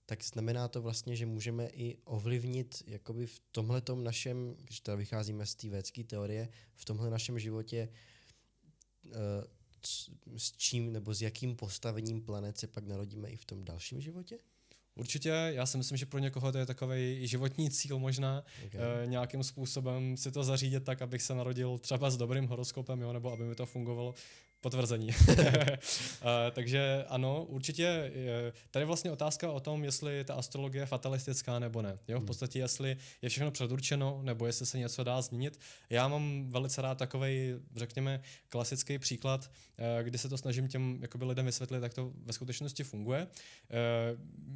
tak znamená to vlastně, že můžeme i ovlivnit jakoby v tomhletom našem, když teda vycházíme z té védské teorie, v tomhle našem životě s čím nebo s jakým postavením planet se pak narodíme i v tom dalším životě? Určitě, já si myslím, že pro někoho to je takový životní cíl možná, nějakým způsobem si to zařídit tak, abych se narodil třeba s dobrým horoskopem, jo, nebo aby mi to fungovalo. Potvrzení. Takže ano, určitě tady je vlastně otázka o tom, jestli ta astrologie je fatalistická nebo ne. Jo? V podstatě, jestli je všechno předurčeno, nebo jestli se něco dá změnit. Já mám velice rád takovej, řekněme, klasický příklad, kdy se to snažím těm jakoby lidem vysvětlit, jak to ve skutečnosti funguje.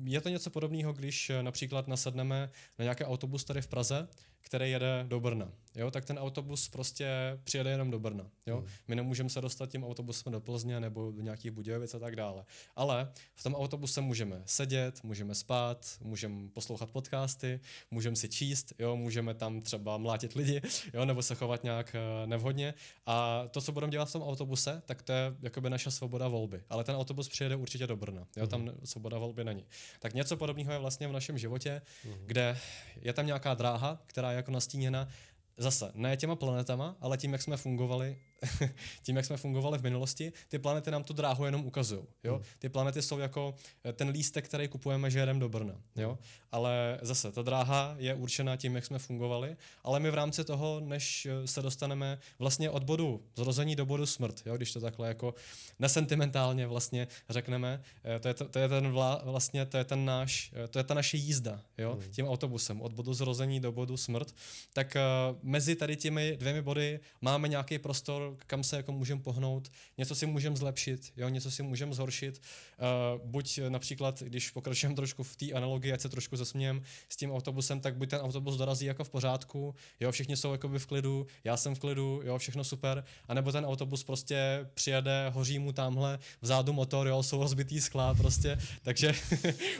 Je to něco podobného, když například nasedneme na nějaký autobus tady v Praze, který jede do Brna. Jo, tak ten autobus prostě přijede jenom do Brna. Jo? My nemůžeme se dostat tím autobusem do Plzně nebo do nějakých Budějovic a tak dále. Ale v tom autobuse můžeme sedět, můžeme spát, můžeme poslouchat podcasty, můžeme si číst, jo? Můžeme tam třeba mlátit lidi, jo? Nebo se chovat nějak nevhodně. A to, co budeme dělat v tom autobuse, tak to je jakoby naše svoboda volby. Ale ten autobus přijede určitě do Brna. Jo? Tam svoboda volby není. Tak něco podobného je vlastně v našem životě, kde je tam nějaká dráha, která je jako nastíněna zase ne těma planetama, ale tím, jak jsme fungovali, v minulosti, ty planety nám tu dráhu jenom ukazují. Ty planety jsou jako ten lístek, který kupujeme, že jedeme do Brna. Jo? Ale zase, ta dráha je určena tím, jak jsme fungovali, ale my v rámci toho, než se dostaneme vlastně od bodu zrození do bodu smrt, jo? Když to takhle jako nesentimentálně vlastně řekneme, to je ta naše jízda, jo? Tím autobusem, od bodu zrození do bodu smrt, tak mezi tady těmi dvěmi body máme nějaký prostor, kam se jako můžeme pohnout, něco si můžeme zlepšit, jo, něco si můžeme zhoršit. Buď například, když pokračujeme trošku v té analogii, ať se trošku zasmějem s tím autobusem, tak buď ten autobus dorazí jako v pořádku, jo, všichni jsou jakoby v klidu, já jsem v klidu, jo, všechno super, anebo ten autobus prostě přijede, hoří mu tamhle vzadu motor, jo, jsou rozbitý skla prostě, takže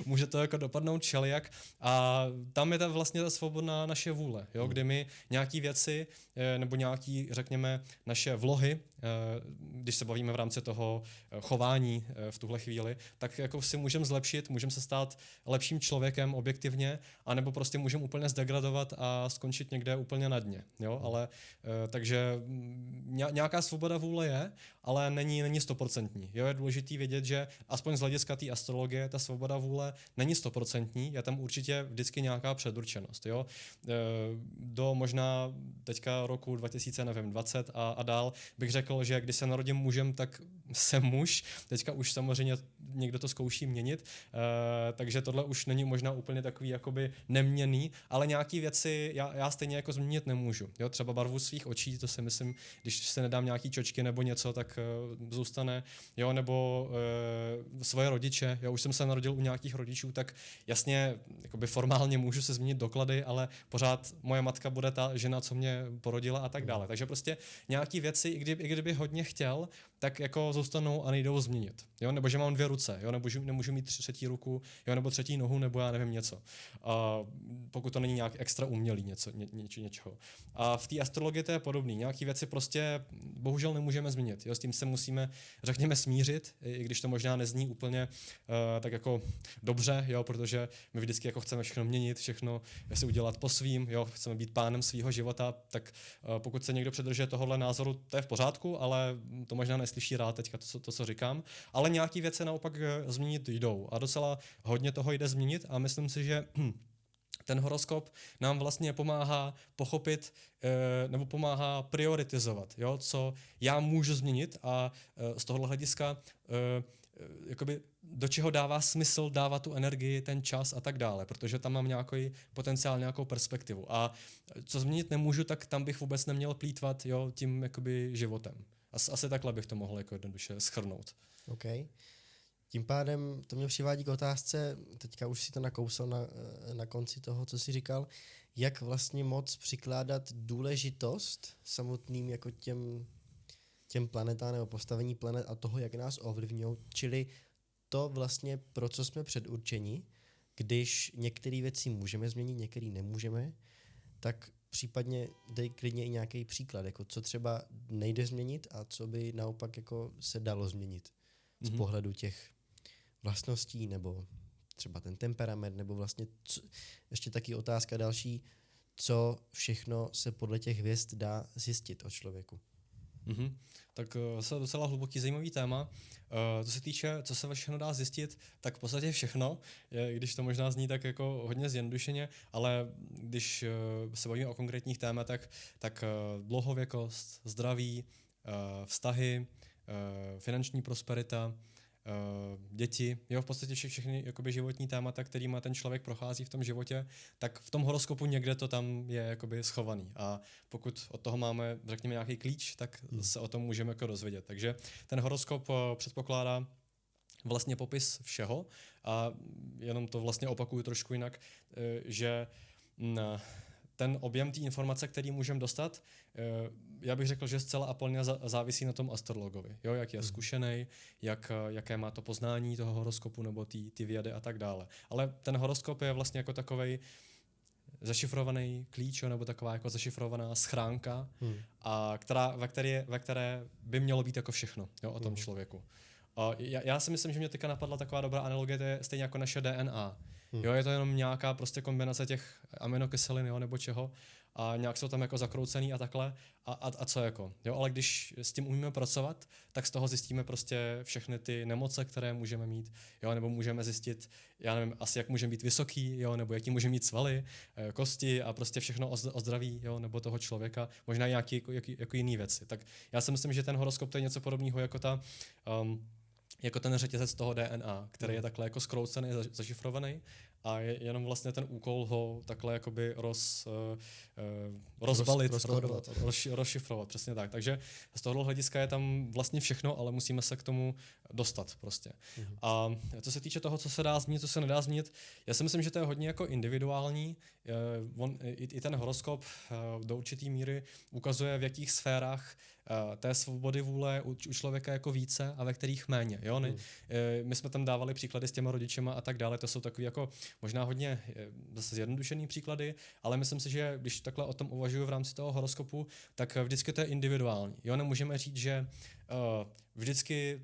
může to jako dopadnout všelijak a tam je vlastně ta svobodná naše vůle, jo, kdy my nějaký věci nebo nějaký, řekněme, naše vlohy, když se bavíme v rámci toho chování v tuhle chvíli, tak jako si můžeme zlepšit, můžeme se stát lepším člověkem objektivně, anebo prostě můžeme úplně zdegradovat a skončit někde úplně na dně. Jo? Ale takže nějaká svoboda vůle je, ale není 100%. Jo? Je důležitý vědět, že aspoň z hlediska té astrologie ta svoboda vůle není 100%, je tam určitě vždycky nějaká předurčenost. Jo? Do možná teďka roku 2020 a dál bych řekl, že když se narodím mužem, tak jsem muž, teďka už samozřejmě někdo to zkouší měnit, takže tohle už není možná úplně takový jakoby neměnný, ale nějaký věci já stejně jako změnit nemůžu. Jo, třeba barvu svých očí, to si myslím, když se nedám nějaký čočky nebo něco, tak zůstane, jo, nebo svoje rodiče, jo, už jsem se narodil u nějakých rodičů, tak jasně, jakoby formálně můžu se změnit doklady, ale pořád moje matka bude ta žena, co mě porodila a tak dále. Takže prostě nějaký věci, i kdyby hodně chtěl, tak jako zůstanou a nejdou změnit. Jo? Nebo že mám 2 ruce, jo? Nebo nemůžu mít 3. ruku, jo? Nebo 3. nohu, nebo já nevím něco. Pokud to není nějak extra umělý něčeho. A v té astrologii to je podobný. Nějaké věci prostě bohužel nemůžeme změnit. Jo? S tím se musíme, řekněme, smířit, i když to možná nezní úplně tak jako dobře, jo? Protože my vždycky jako chceme všechno měnit, všechno si udělat po svým, jo? Chceme být pánem svého života, tak pokud se někdo přidržuje tohohle názoru, to je v pořádku, ale to možná neslyší rád teďka to, co říkám, ale nějaký věci naopak změnit jdou a docela hodně toho jde změnit a myslím si, že ten horoskop nám vlastně pomáhá pochopit nebo pomáhá prioritizovat, jo, co já můžu změnit a z tohohle hlediska jakoby do čeho dává smysl, dává tu energii, ten čas a tak dále, protože tam mám nějaký potenciál, nějakou perspektivu. A co změnit nemůžu, tak tam bych vůbec neměl plýtvat, jo, tím jakoby životem. Asi takhle bych to mohl jako jednoduše shrnout. OK. Tím pádem to mě přivádí k otázce, teďka už si to nakousal na konci toho, co jsi říkal, jak vlastně moc přikládat důležitost samotným jako těm planetám nebo postavení planet a toho, jak nás ovlivňují, čili to vlastně, pro co jsme předurčeni, když některé věci můžeme změnit, některé nemůžeme, tak případně dej klidně i nějaký příklad, jako co třeba nejde změnit a co by naopak jako se dalo změnit z pohledu těch vlastností nebo třeba ten temperament, nebo vlastně ještě taky otázka další, co všechno se podle těch hvězd dá zjistit o člověku. Tak to je docela hluboký, zajímavý téma. Co se týče, co se všechno dá zjistit, tak v podstatě všechno, když to možná zní tak jako hodně zjednodušeně, ale když se bavíme o konkrétních tématech, tak dlouhověkost, zdraví, vztahy, finanční prosperita, děti, jo, v podstatě všechny jakoby životní témata, kterýma ten člověk prochází v tom životě, tak v tom horoskopu někde to tam je jakoby schovaný. A pokud od toho máme, řekněme, nějaký klíč, tak se o tom můžeme jako dozvědět. Takže ten horoskop předpokládá vlastně popis všeho a jenom to vlastně opakuju trošku jinak, že ten objem té informace, který můžeme dostat, já bych řekl, že zcela a plně závisí na tom astrologovi. Jo, jak je zkušený, jaké má to poznání toho horoskopu nebo ty vědy a tak dále. Ale ten horoskop je vlastně jako takovej zašifrovaný klíč, nebo taková jako zašifrovaná schránka, a ve které by mělo být jako všechno, jo, o tom člověku. Já si myslím, že mě teďka napadla taková dobrá analogie, to je stejně jako naše DNA. Jo, je to jenom nějaká prostě kombinace těch aminokyselin, jo, nebo čeho, a nějak jsou tam jako zakroucený a takhle a co jako. Jo, ale když s tím umíme pracovat, tak z toho zjistíme prostě všechny ty nemoce, které můžeme mít, jo, nebo můžeme zjistit, já nevím, asi jak můžeme být vysoký, jo, nebo jaký můžeme mít svaly, kosti a prostě všechno o zdraví, jo, nebo toho člověka, možná nějaký jako jiný věci. Tak já si myslím, že ten horoskop to je něco podobného jako ten řetězec toho DNA, který je takhle jako zkroucený, zašifrovaný a je jenom vlastně ten úkol ho takhle jakoby rozbalit, rozšifrovat, přesně tak. Takže z tohohle hlediska je tam vlastně všechno, ale musíme se k tomu dostat prostě. A co se týče toho, co se dá změnit, co se nedá změnit, já si myslím, že to je hodně jako individuální. I ten horoskop do určitý míry ukazuje, v jakých sférách té svobody vůle u člověka jako více a ve kterých méně. Jo? My jsme tam dávali příklady s těma rodičema a tak dále, to jsou takový jako možná hodně zase zjednodušený příklady, ale myslím si, že když takhle o tom uvažuji v rámci toho horoskopu, tak vždycky to je individuální. Jo? Nemůžeme říct, že vždycky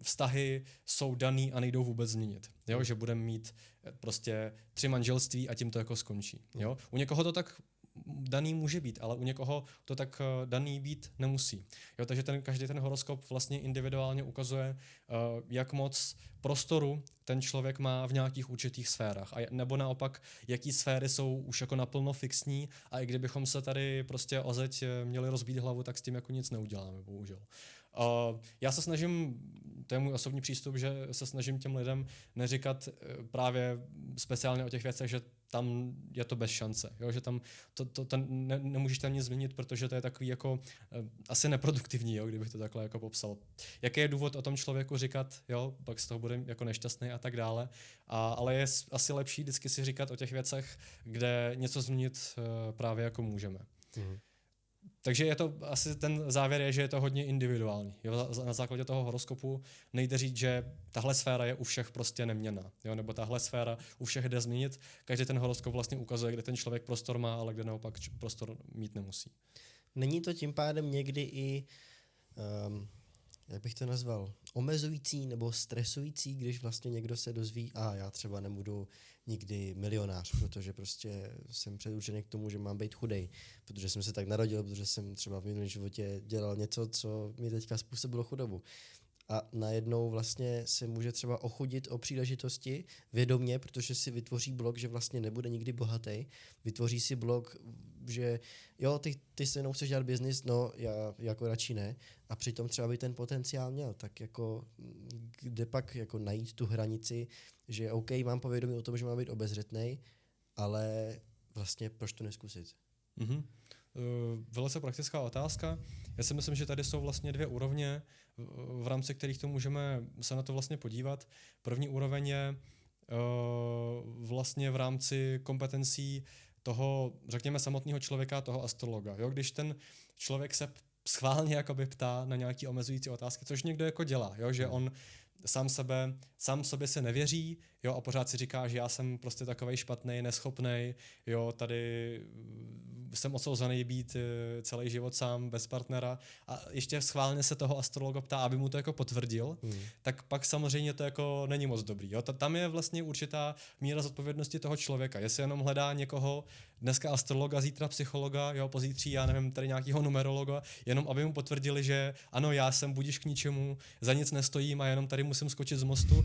vztahy jsou daný a nejdou vůbec změnit. Jo? Že budeme mít prostě 3 manželství a tím to jako skončí. Jo? U někoho to tak daný může být, ale u někoho to tak daný být nemusí. Jo, takže každý ten horoskop vlastně individuálně ukazuje, jak moc prostoru ten člověk má v nějakých určitých sférách. Nebo naopak, jaký sféry jsou už jako naplno fixní a i kdybychom se tady prostě o zeď měli rozbít hlavu, tak s tím jako nic neuděláme, bohužel. Já se snažím, to je můj osobní přístup, že se snažím těm lidem neříkat právě speciálně o těch věcech, že tam je to bez šance, jo? Že tam nemůžeš tam nic změnit, protože to je takový jako asi neproduktivní, jo? Kdybych to takhle jako popsal. Jaký je důvod o tom člověku říkat, jo? Pak z toho bude jako nešťastný a tak dále, ale je asi lepší vždycky si říkat o těch věcech, kde něco změnit právě jako můžeme. Mhm. Takže je to asi ten závěr je, že je to hodně individuální. Jo? Na základě toho horoskopu nejde říct, že tahle sféra je u všech prostě neměnná, jo? Nebo tahle sféra u všech jde změnit. Každý ten horoskop vlastně ukazuje, kde ten člověk prostor má, ale kde naopak prostor mít nemusí. Není to tím pádem někdy i, jak bych to nazval, omezující nebo stresující, když vlastně někdo se dozví, já třeba nebudu nikdy milionář, protože prostě jsem předurčený k tomu, že mám být chudej, protože jsem se tak narodil, protože jsem třeba v minulém životě dělal něco, co mi teďka způsobilo chudobu. A najednou vlastně se může třeba ochudit o příležitosti vědomě, protože si vytvoří blok, že vlastně nebude nikdy bohatý. Vytvoří si blok, že jo, ty se mnou chceš dělat biznis, no já jako radši ne. A přitom třeba by ten potenciál měl. Tak jako kde pak jako najít tu hranici, že OK, mám povědomí o tom, že mám být obezřetnej, ale vlastně proč to neskusit? Mm-hmm. Velice praktická otázka. Já si myslím, že tady jsou vlastně dvě úrovně, v rámci kterých to můžeme se na to vlastně podívat. První úroveň je vlastně v rámci kompetencí toho, řekněme, samotného člověka, toho astrologa. Jo? Když ten člověk se schválně jakoby ptá na nějaké omezující otázky, což někdo jako dělá, jo? Že on sám sobě se nevěří, jo, a pořád si říká, že já jsem prostě takovej špatnej, neschopnej, jo, tady jsem odsouzený být celý život sám, bez partnera a ještě schválně se toho astrologa ptá, aby mu to jako potvrdil, tak pak samozřejmě to jako není moc dobrý, jo. Tam je vlastně určitá míra zodpovědnosti toho člověka, jestli jenom hledá někoho, dneska astrologa, zítra psychologa, jo, pozítří, já nevím, tady nějakýho numerologa, jenom aby mu potvrdili, že ano, já jsem budiž k ničemu, za nic nestojím a jenom tady musím skočit z mostu,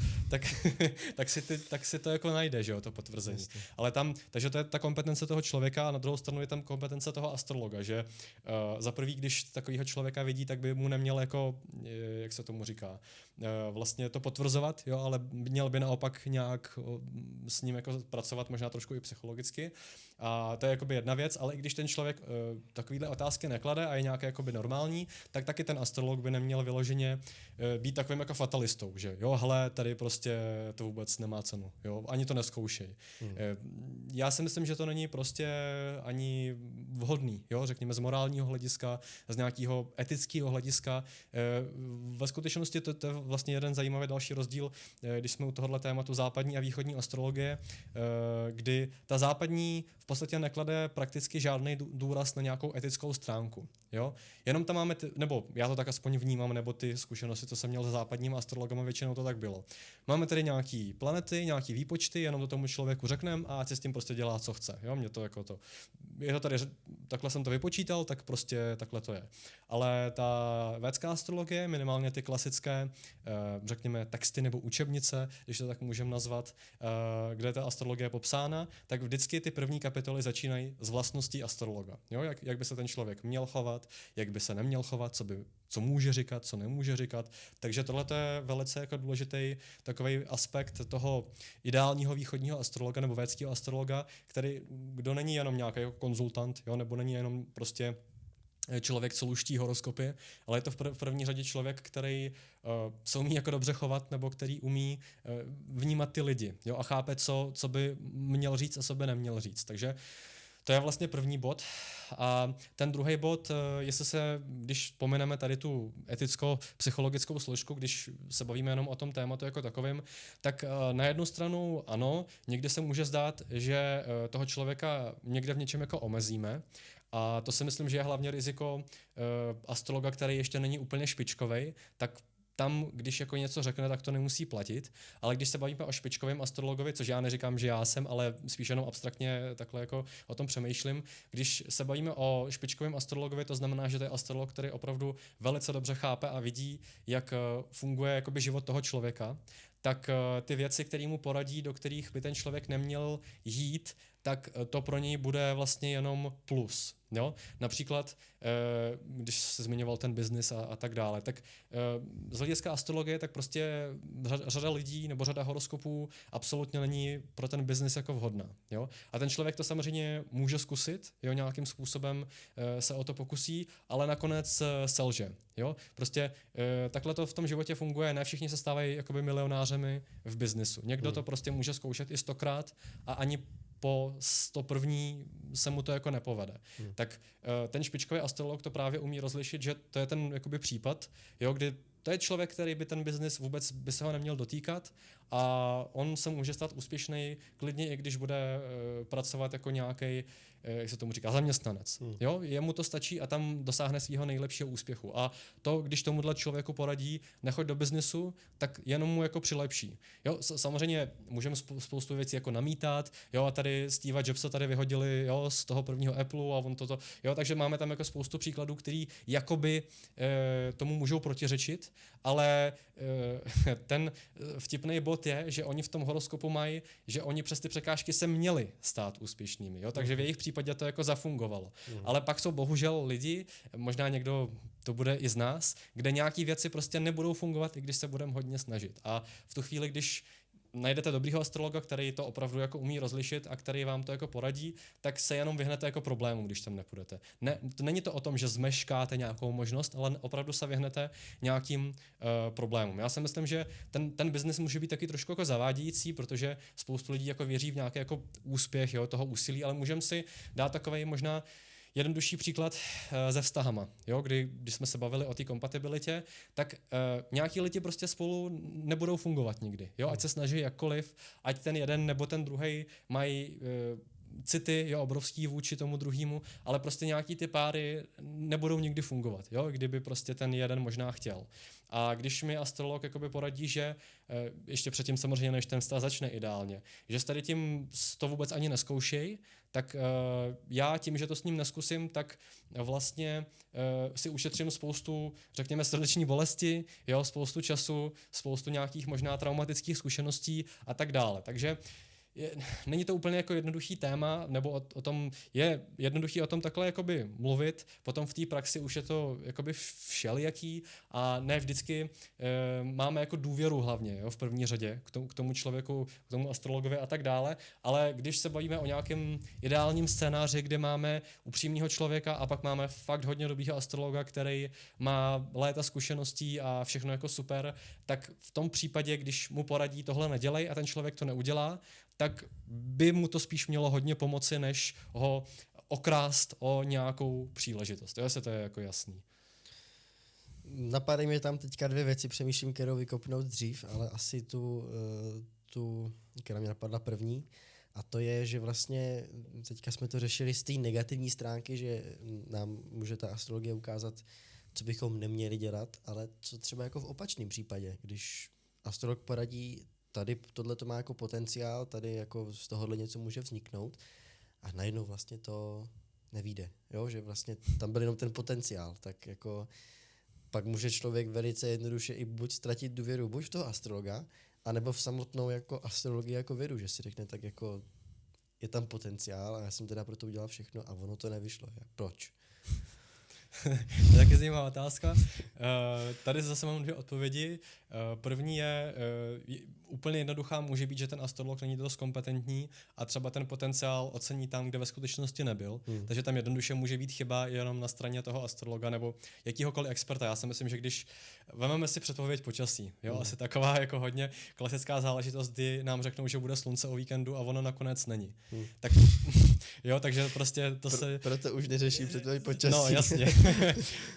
tak si to jako najde, že jo, to potvrzení. Jasně. Ale takže to je ta kompetence toho člověka a na druhou stranu je tam kompetence toho astrologa, že za prvý, když takového člověka vidí, tak by mu neměl jako, jak se tomu říká, vlastně to potvrzovat, jo, ale měl by naopak nějak s ním jako pracovat, možná trošku i psychologicky. A to je jakoby jedna věc, ale i když ten člověk takovýhle otázky neklade a je nějak jakoby normální, tak taky ten astrolog by neměl vyloženě být takovým jako fatalistou, že jo, hele, tady prostě to vůbec nemá cenu, jo, ani to neskoušej. Já si myslím, že to není prostě ani vhodný, jo, řekněme z morálního hlediska, z nějakého etického hlediska. Ve skutečnosti to je vlastně jeden zajímavý další rozdíl, když jsme u tohohle tématu západní a východní astrologie, kdy ta západní v podstatě neklade prakticky žádný důraz na nějakou etickou stránku. Jo? Jenom tam máme, nebo já to tak aspoň vnímám, nebo ty zkušenosti, co jsem měl se západními astrologama, většinou to tak bylo. Máme tady nějaký planety, nějaký výpočty, jenom to tomu člověku řekneme a ať si s tím prostě dělá, co chce. Jo? Mě to jako to. Je to tady, takhle jsem to vypočítal, tak prostě takhle to je. Ale ta védská astrologie, minimálně ty klasické, řekněme, texty nebo učebnice, když to tak můžeme nazvat, kde ta astrologie je popsána, tak vždycky ty první kapitoly začínají z vlastností astrologa. Jo? Jak by se ten člověk měl chovat, jak by se neměl chovat, co může říkat, co nemůže říkat. Takže tohle je velice jako důležitý takový aspekt toho ideálního východního astrologa nebo védského astrologa, kdo není jenom nějaký jako konzultant, jo? Nebo není jenom prostě člověk, co luští horoskopy, ale je to v první řadě člověk, který se umí jako dobře chovat, nebo který umí vnímat ty lidi, jo, a chápe, co by měl říct a co by neměl říct. Takže to je vlastně první bod. A ten druhý bod, když pomineme tady tu eticko-psychologickou složku, když se bavíme jenom o tom tématu jako takovým, tak na jednu stranu ano, někdy se může zdát, že toho člověka někde v něčem jako omezíme, a to si myslím, že je hlavně riziko astrologa, který ještě není úplně špičkovej, tak tam, když jako něco řekne, tak to nemusí platit, ale když se bavíme o špičkovém astrologovi, což já neříkám, že já jsem, ale spíš jenom abstraktně takhle jako o tom přemýšlím, když se bavíme o špičkovém astrologovi, to znamená, že to je astrolog, který opravdu velice dobře chápe a vidí, jak funguje jakoby život toho člověka, tak ty věci, které mu poradí, do kterých by ten člověk neměl jít, tak to pro něj bude vlastně jenom plus. Jo? Například, když se zmiňoval ten biznis a tak dále, tak z hlediska astrologie, tak prostě řada lidí nebo řada horoskopů absolutně není pro ten biznis jako vhodná. Jo? A ten člověk to samozřejmě může zkusit, jo? Nějakým způsobem se o to pokusí, ale nakonec selže. Jo? Prostě takhle to v tom životě funguje, ne všichni se stávají jakoby milionářemi v biznisu. Někdo to prostě může zkoušet i 100krát a ani po 101. se mu to jako nepovede. Tak ten špičkový astrolog to právě umí rozlišit, že to je ten jakoby případ, jo, kdy to je člověk, který by ten biznis vůbec by se ho neměl dotýkat a on se může stát úspěšný klidně, i když bude pracovat jako nějaký, jak se tomu říká, zaměstnanec. Jo? Jemu to stačí a tam dosáhne svého nejlepšího úspěchu. A to, když tomuhle člověku poradí, nechoď do biznesu, tak jenom mu jako přilepší. Jo? Samozřejmě můžeme spoustu věcí jako namítat, jo, a tady Steva Jobsa tady vyhodili, jo, z toho prvního Apple a on toto, jo, takže máme tam jako spoustu příkladů, který jakoby tomu můžou protiřečit, ale ten vtipný bod je, že oni v tom horoskopu mají, že oni přes ty překážky se měli stát úspěšnými, jo? Takže v jejich případě to jako zafungovalo. Ale pak jsou bohužel lidi, možná někdo to bude i z nás, kde nějaký věci prostě nebudou fungovat, i když se budeme hodně snažit. A v tu chvíli, když najdete dobrýho astrologa, který to opravdu jako umí rozlišit a který vám to jako poradí, tak se jenom vyhnete jako problému, když tam nepůjdete. Ne, není to o tom, že zmeškáte nějakou možnost, ale opravdu se vyhnete nějakým problémům. Já si myslím, že ten biznis může být taky trošku jako zavádějící, protože spoustu lidí jako věří v nějaký jako úspěch, jo, toho úsilí, ale můžeme si dát takovej možná jednodušší příklad se vztahama, jo? Když jsme se bavili o té kompatibilitě, tak nějaký lidi prostě spolu nebudou fungovat nikdy. Jo? Ať se snaží jakkoliv, ať ten jeden nebo ten druhej mají city, jo, obrovský vůči tomu druhému, ale prostě nějaký ty páry nebudou nikdy fungovat, jo? Kdyby prostě ten jeden možná chtěl. A když mi astrolog jakoby poradí, že ještě předtím samozřejmě, než ten vztah začne ideálně, že s tady tím to vůbec ani neskoušej, tak já tím, že to s ním neskusím, tak vlastně si ušetřím spoustu, řekněme, srdeční bolesti, jo, spoustu času, spoustu nějakých možná traumatických zkušeností a tak dále. Takže není to úplně jako jednoduchý téma, nebo o tom je jednoduchý o tom takhle jakoby mluvit, potom v té praxi už je to jakoby všelijaký a ne vždycky máme jako důvěru hlavně, jo, v první řadě k tomu člověku, k tomu astrologovi a tak dále, ale když se bavíme o nějakém ideálním scénáři, kde máme upřímného člověka a pak máme fakt hodně dobrýho astrologa, který má léta zkušeností a všechno jako super, tak v tom případě, když mu poradí tohle nedělej a ten člověk to neudělá, tak by mu to spíš mělo hodně pomoci, než ho okrást o nějakou příležitost. Jo, se to je jako jasný. Napadají mi tam teďka dvě věci, přemýšlím, kterou vykopnout dřív, ale asi tu, která mě napadla první, a to je, že vlastně teďka jsme to řešili z té negativní stránky, že nám může ta astrologie ukázat, co bychom neměli dělat, ale co třeba jako v opačném případě, když astrolog poradí, tady tohle to má jako potenciál, tady jako z tohohle něco může vzniknout a najednou vlastně to nevyjde, jo, že vlastně tam byl jenom ten potenciál, tak jako pak může člověk velice jednoduše i buď ztratit důvěru buď v toho astrologa, anebo v samotnou jako astrologii jako vědu, že si řekne tak jako je tam potenciál a já jsem teda pro to udělal všechno a ono to nevyšlo. Proč? To je taky zajímavá otázka. Tady zase mám dvě odpovědi. První je úplně jednoduchá, může být, že ten astrolog není dost kompetentní a třeba ten potenciál ocení tam, kde ve skutečnosti nebyl. Takže tam jednoduše může být chyba jenom na straně toho astrologa nebo jakýhokoliv experta. Já si myslím, že když vezmeme si předpověď počasí, jo, asi taková jako hodně klasická záležitost, kdy nám řeknou, že bude slunce o víkendu a ono nakonec není. Tak jo, takže prostě to se... Proto už neřeším předpověď počasí. No, jasně.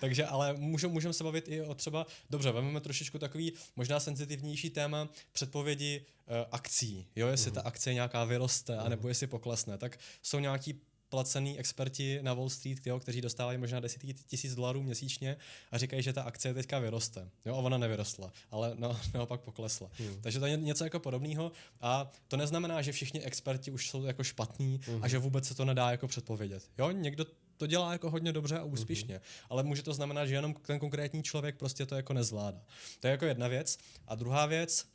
Takže ale můžeme se bavit i o třeba, dobře, vezmeme trošičku takový možná senzitivnější téma předpovědi akcí, jo, jestli ta akcie nějaká vyroste, anebo jestli poklesne, tak jsou nějaký placený experti na Wall Street, jo, kteří dostávají možná $10,000 měsíčně a říkají, že ta akcie teďka vyroste. Jo, a ona nevyrostla, ale naopak poklesla. Takže to je něco jako podobného a to neznamená, že všichni experti už jsou jako špatní a že vůbec se to nedá jako předpovědět. Jo, někdo to dělá jako hodně dobře a úspěšně, ale může to znamenat, že jenom ten konkrétní člověk prostě to jako nezvládá. To je jako jedna věc. A druhá věc,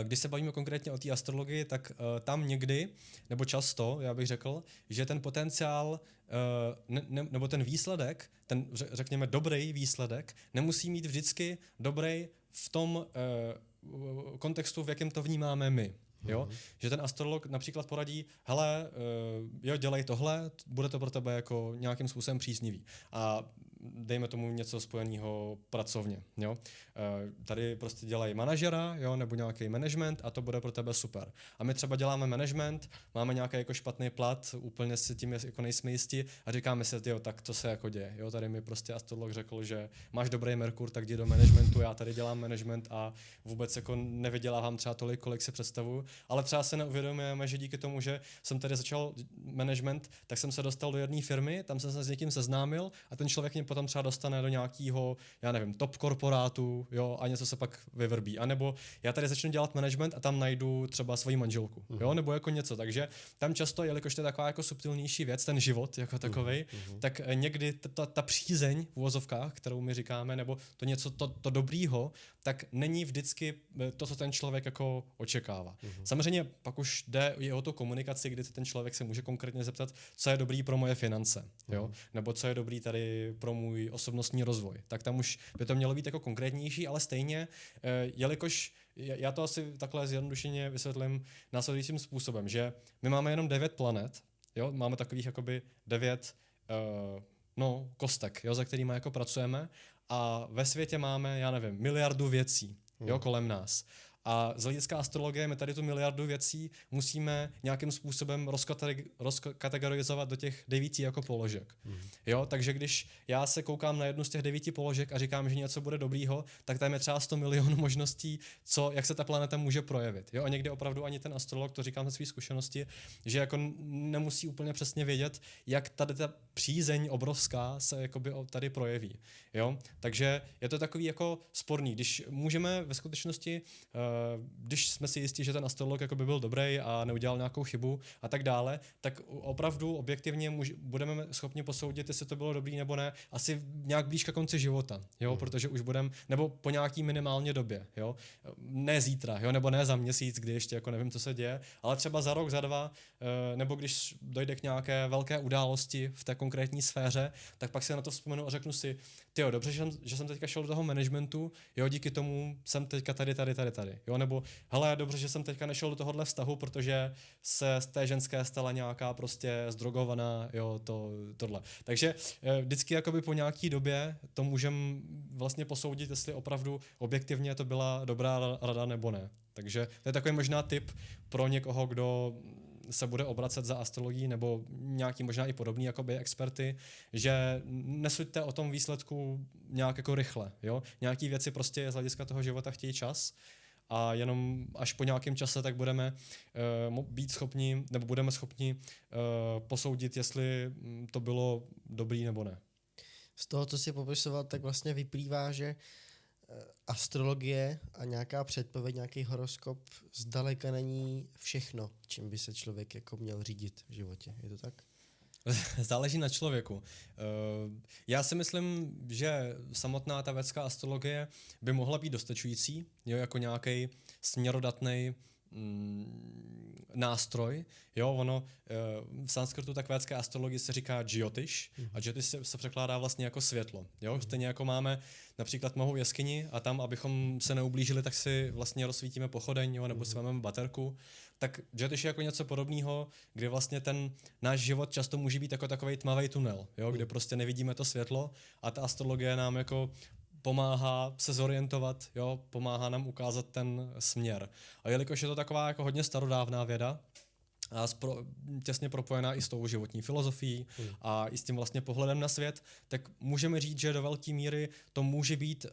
Když se bavíme konkrétně o té astrologii, tak tam někdy, nebo často, já bych řekl, že ten potenciál nebo ten výsledek, ten řekněme dobrý výsledek, nemusí mít vždycky dobrý v tom kontextu, v jakém to vnímáme my. Jo? Že ten astrolog například poradí, hele, jo, dělej tohle, bude to pro tebe jako nějakým způsobem příznivý. A dejme tomu něco spojeného pracovně. Jo? Tady prostě dělají manažera, jo, nebo nějaký management a to bude pro tebe super. A my třeba děláme management, máme nějaký jako špatný plat, úplně si tím jako nejsme jistí a říkáme si, jo, tak to se jako děje. Jo? Tady mi prostě astrolog řekl, že máš dobrý Merkur, tak jdi do managementu, já tady dělám management a vůbec jako nevydělávám třeba tolik, kolik si představuju, ale třeba se neuvědomujeme, že díky tomu, že jsem tady začal management, tak jsem se dostal do jedné firmy, tam jsem se s někým seznámil a ten člověk mě potom třeba dostane do nějakého, já nevím, top korporátu, jo, a něco se pak vyvrbí. A nebo já tady začnu dělat management a tam najdu třeba svoji manželku, jo, nebo jako něco. Takže tam často, jelikož to je taková jako subtilnější věc, ten život jako takovej, tak někdy ta přízeň v uvozovkách, kterou my říkáme, nebo to něco, to dobrýho, tak není vždycky to, co ten člověk jako očekává. Samozřejmě pak už jde i o tu komunikaci, kdy ten člověk se může konkrétně zeptat, co je dobrý pro moje finance, jo, nebo co je dobrý tady pro můj osobnostní rozvoj. Tak tam už by to mělo být jako konkrétnější, ale stejně, jelikož já to asi takhle zjednodušeně vysvětlím následujícím způsobem, že my máme jenom 9 planet, jo, máme takových jakoby 9 kostek, jo, za kterými jako pracujeme a ve světě máme, já nevím, miliardu věcí, jo, kolem nás. A z hlediska astrologie my tady tu miliardu věcí musíme nějakým způsobem rozkategorizovat do těch 9 jako položek. Jo, takže když já se koukám na jednu z těch 9 položek a říkám, že něco bude dobrýho, tak tam je třeba 100 milionů možností, jak se ta planeta může projevit. Jo, a někdy opravdu ani ten astrolog, to říkám ze své zkušenosti, že jako nemusí úplně přesně vědět, jak tady ta přízeň obrovská se jakoby tady projeví. Jo? Takže je to takový jako sporný. Když můžeme ve skutečnosti, když jsme si jistí, že ten astrolog jako by byl dobrý a neudělal nějakou chybu a tak dále, tak opravdu objektivně budeme schopni posoudit, jestli to bylo dobrý nebo ne, asi nějak blíž ke konci života, jo? Protože už budeme, nebo po nějaký minimálně době, jo? Ne zítra, jo? Nebo ne za měsíc, kdy ještě jako nevím, co se děje, ale třeba za rok, za 2, nebo když dojde k nějaké velké události v té konkrétní sféře, tak pak si na to vzpomenu a řeknu si, tyjo, dobře, že jsem teďka šel do toho managementu, jo, díky tomu jsem teďka tady, jo, nebo hele, dobře, že jsem teďka nešel do tohohle vztahu, protože se z té ženské stala nějaká prostě zdrogovaná, jo, tohle. Takže vždycky jakoby po nějaký době to můžeme vlastně posoudit, jestli opravdu objektivně to byla dobrá rada nebo ne. Takže to je takový možná tip pro někoho, kdo se bude obracet za astrologií nebo nějaký možná i podobný jakoby experty, že nesuďte o tom výsledku nějak jako rychle. Jo? Nějaký věci prostě z hlediska toho života chtějí čas a jenom až po nějakém čase tak budeme být schopni nebo budeme schopni posoudit, jestli to bylo dobrý nebo ne. Z toho, co jsi popisoval, tak vlastně vyplývá, že astrologie a nějaká předpověď, nějaký horoskop zdaleka není všechno, čím by se člověk jako měl řídit v životě. Je to tak? Záleží na člověku. Já si myslím, že samotná ta védská astrologie by mohla být dostačující, jo, jako nějaký směrodatný nástroj. Jo, ono v sanskritu tak védské astrologii se říká Jyotish a Jyotish se překládá vlastně jako světlo. Jo? Stejně jako máme například tmavou jeskyni a tam, abychom se neublížili, tak si vlastně rozsvítíme pochodeň, jo? Nebo si vezmeme baterku. Tak Jyotish je jako něco podobného, kdy vlastně ten náš život často může být jako takovej tmavý tunel, jo? Kde prostě nevidíme to světlo a ta astrologie nám jako pomáhá se zorientovat, jo, pomáhá nám ukázat ten směr. A jelikož je to taková jako hodně starodávná věda a těsně propojená i s tou životní filozofií a i s tím vlastně pohledem na svět, tak můžeme říct, že do velké míry to může být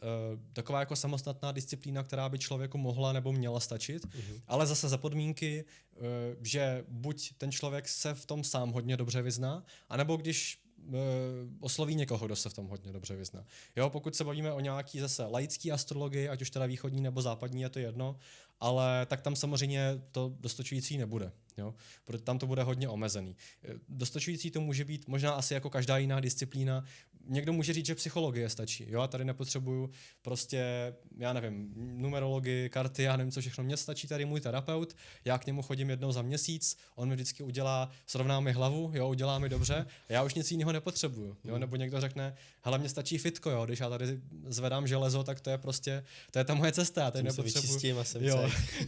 taková jako samostatná disciplína, která by člověku mohla nebo měla stačit, ale zase za podmínky, že buď ten člověk se v tom sám hodně dobře vyzná, anebo když osloví někoho, kdo se v tom hodně dobře vyzná. Jo, pokud se bavíme o nějaký zase laický astrologii, ať už teda východní nebo západní, je to jedno, ale tak tam samozřejmě to dostačující nebude. Jo? Protože tam to bude hodně omezený. Dostačující to může být možná asi jako každá jiná disciplína, někdo může říct, že psychologie stačí. Jo, a tady nepotřebuju prostě, já nevím, numerologii, karty, já nevím, co všechno. Mně stačí tady můj terapeut, já k němu chodím jednou za měsíc, on mi vždycky srovná mi hlavu, jo, udělá mi dobře, a já už nic jiného nepotřebuju. Jo, nebo někdo řekne, hele, mně stačí fitko, jo, když já tady zvedám železo, tak to je prostě, to je ta moje cesta, já tady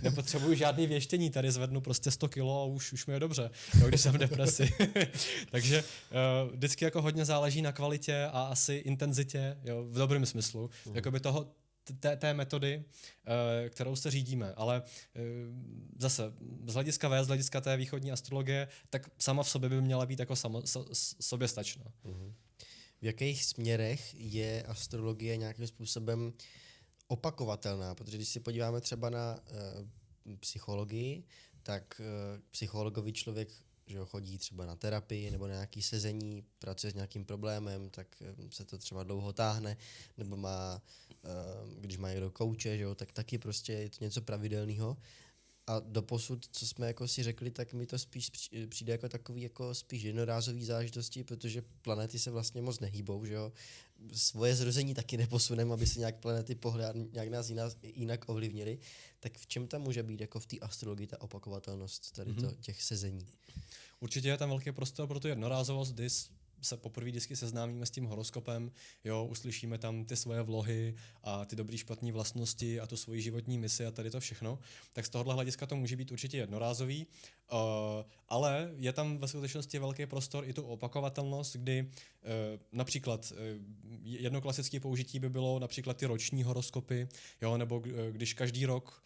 nepotřebuju žádný věštění, tady zvednu prostě 100 kilo a už mi je dobře, jo, když jsem v depresi. Takže vždycky jako hodně záleží na kvalitě a asi intenzitě, jo, v dobrém smyslu, jakoby té metody, kterou se řídíme, ale zase z hlediska té východní astrologie, tak sama v sobě by měla být jako soběstačná. V jakých směrech je astrologie nějakým způsobem opakovatelná? Protože když si podíváme třeba na psychologii, tak psychologový člověk, že chodí třeba na terapii nebo na nějaké sezení, pracuje s nějakým problémem, tak se to třeba dlouho táhne, nebo když má někdo kouče, že jo, tak taky prostě je to něco pravidelného. A doposud, co jsme jako si řekli, tak mi to spíš přijde jako takový jako spíš jednorázový záležitosti, protože planety se vlastně moc nehýbou, že jo. Svoje zrození taky neposuneme, aby se nějak planety pohly a nějak nás jinak ovlivnili. Tak v čem tam může být jako v té astrologii ta opakovatelnost tady těch sezení? Určitě je tam velký prostor pro tu jednorázovost, kdy se poprvé vždycky seznámíme s tím horoskopem, jo, uslyšíme tam ty svoje vlohy a ty dobrý špatné vlastnosti a tu svoji životní misi a tady to všechno, tak z tohohle hlediska to může být určitě jednorázový, ale je tam ve skutečnosti velký prostor i tu opakovatelnost, kdy například jedno klasické použití by bylo například ty roční horoskopy, jo, nebo když každý rok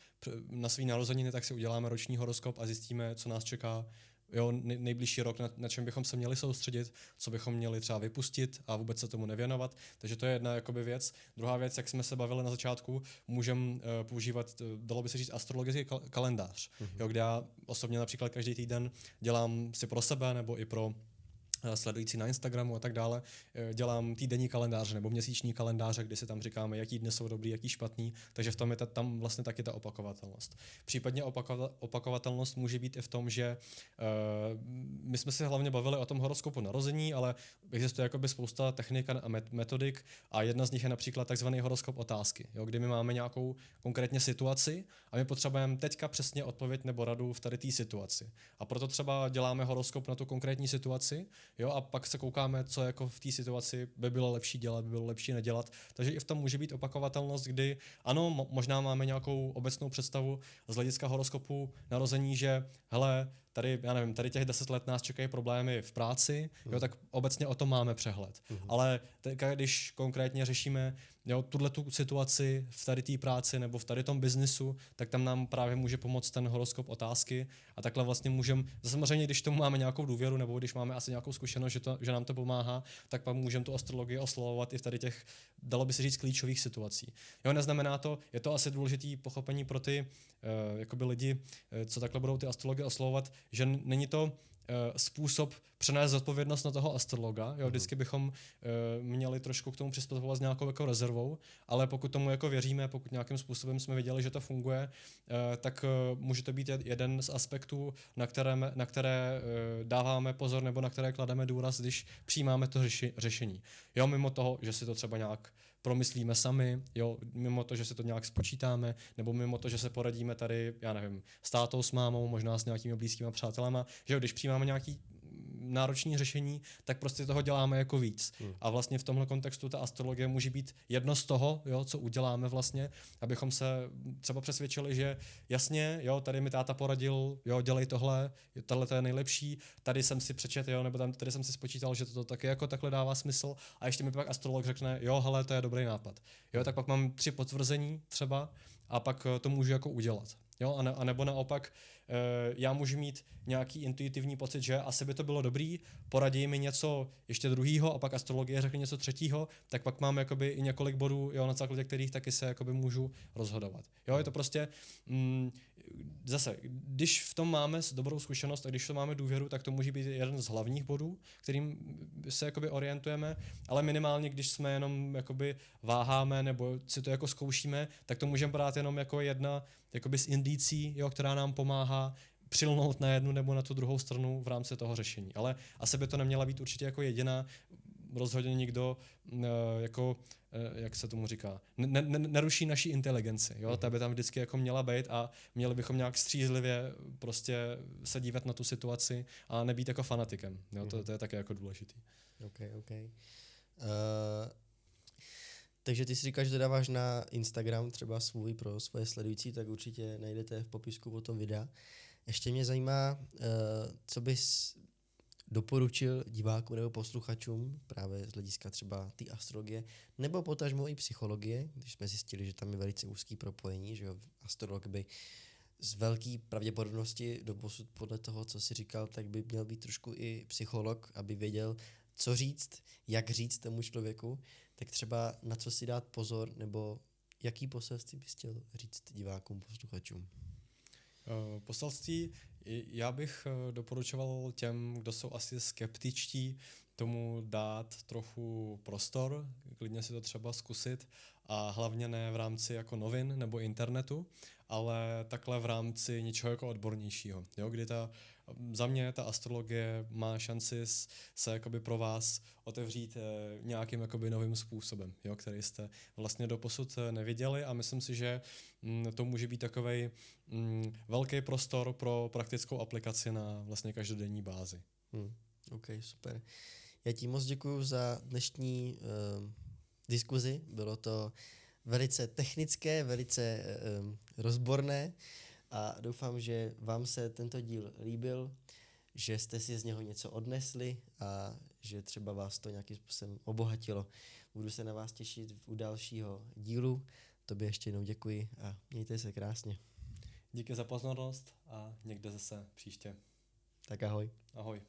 na svý narozeniny, tak si uděláme roční horoskop a zjistíme, co nás čeká, jo, nejbližší rok, na čem bychom se měli soustředit, co bychom měli třeba vypustit a vůbec se tomu nevěnovat. Takže to je jedna jakoby věc. Druhá věc, jak jsme se bavili na začátku, můžeme používat, dalo by se říct, astrologický kalendář, jo, kde já osobně například každý týden dělám si pro sebe nebo i pro sledující na Instagramu a tak dále, dělám týdenní kalendáře nebo měsíční kalendáře, kde si tam říkáme, jaký dny jsou dobrý, jaký špatný, takže v tom je tam vlastně taky ta opakovatelnost. Případně opakovatelnost může být i v tom, že my jsme si hlavně bavili o tom horoskopu narození, ale existuje jakoby spousta technik a metodik a jedna z nich je například takzvaný horoskop otázky, jo, kdy my máme nějakou konkrétně situaci a my potřebujeme teďka přesně odpověď nebo radu v tady té situaci. A proto třeba děláme horoskop na tu konkrétní situaci, jo, a pak se koukáme, co jako v té situaci by bylo lepší dělat, by bylo lepší nedělat. Takže i v tom může být opakovatelnost, kdy ano, možná máme nějakou obecnou představu z hlediska horoskopu narození, že hele, tady, já nevím, tady těch 10 let nás čekají problémy v práci, jo, tak obecně o tom máme přehled. Ale když konkrétně řešíme tu situaci v tady té práci nebo v tady tom biznisu, tak tam nám právě může pomoct ten horoskop otázky a takhle vlastně můžeme, samozřejmě když tomu máme nějakou důvěru nebo když máme asi nějakou zkušenost, že nám to pomáhá, tak pak můžeme tu astrologii oslovovat i v tady těch, dalo by se říct, klíčových situací. Jo, neznamená to, je to asi důležitý pochopení pro ty jakoby lidi, co takhle budou ty astrologie oslovovat, že není to způsob přenést zodpovědnost na toho astrologa. Jo, vždycky bychom měli trošku k tomu přistupovat s nějakou jako rezervou, ale pokud tomu jako věříme, pokud nějakým způsobem jsme viděli, že to funguje, tak může to být jeden z aspektů, na které dáváme pozor nebo na které klademe důraz, když přijímáme to řešení. Jo, mimo toho, že si to třeba nějak promyslíme sami, jo, mimo to, že si to nějak spočítáme, nebo mimo to, že se poradíme tady, já nevím, s tátou, s mámou, možná s nějakými blízkými přátelema, že jo, když přijímáme nějaký náročné řešení, tak prostě toho děláme jako víc. A vlastně v tomhle kontextu ta astrologie může být jedno z toho, jo, co uděláme vlastně, abychom se třeba přesvědčili, že jasně, jo, tady mi táta poradil, jo, dělej tohle to je nejlepší, tady jsem si přečetl, jo, nebo tady jsem si spočítal, že to taky jako takhle dává smysl a ještě mi pak astrolog řekne, jo, hele, to je dobrý nápad. Jo, tak pak mám 3 potvrzení třeba a pak to můžu jako udělat. Jo, a nebo naopak, já můžu mít nějaký intuitivní pocit, že asi by to bylo dobrý, poradí mi něco ještě druhýho a pak astrologie řekne něco třetího, tak pak mám jakoby i několik bodů, jo, na základě kterých taky se jakoby můžu rozhodovat. Jo, je to prostě zase, když v tom máme dobrou zkušenost a když to máme důvěru, tak to může být jeden z hlavních bodů, kterým se jakoby orientujeme, ale minimálně, když jsme jenom jakoby váháme nebo si to jako zkoušíme, tak to můžeme brát jenom jako jedna jakoby z indicí, jo, která nám pomáhá přilnout na jednu nebo na tu druhou stranu v rámci toho řešení. Ale asi by to neměla být určitě jako jediná. rozhodně nikdo jako, jak se tomu říká, neruší naší inteligenci. Jo? Ta by tam vždycky jako měla být a měli bychom nějak střízlivě prostě se dívat na tu situaci a nebýt jako fanatikem. Jo? To je také jako důležitý. OK. Takže ty si říkáš, že to dáváš na Instagram třeba svůj pro svoje sledující, tak určitě najdete v popisku potom videa. Ještě mě zajímá, co bys doporučil divákům nebo posluchačům právě z hlediska třeba té astrologie, nebo potažmo i psychologie, když jsme zjistili, že tam je velice úzký propojení, že jo, astrolog by z velké pravděpodobnosti doposud podle toho, co si říkal, tak by měl být trošku i psycholog, aby věděl, co říct, jak říct tomu člověku, tak třeba na co si dát pozor, nebo jaký poselství bys chtěl říct divákům, posluchačům? Poselství, já bych doporučoval těm, kdo jsou asi skeptičtí, tomu dát trochu prostor, klidně si to třeba zkusit a hlavně ne v rámci jako novin nebo internetu, ale takhle v rámci něčeho jako odbornějšího, jo, kdy za mě ta astrologie má šanci se jakoby pro vás otevřít nějakým jakoby novým způsobem, jo, který jste vlastně doposud neviděli a myslím si, že to může být takovej velký prostor pro praktickou aplikaci na vlastně každodenní bázi. OK, super. Já ti moc děkuju za dnešní diskuzi. Bylo to velice technické, velice rozborné a doufám, že vám se tento díl líbil, že jste si z něho něco odnesli a že třeba vás to nějakým způsobem obohatilo. Budu se na vás těšit u dalšího dílu. Tobě ještě jednou děkuji a mějte se krásně. Díky za pozornost a někde zase příště. Tak ahoj. Ahoj.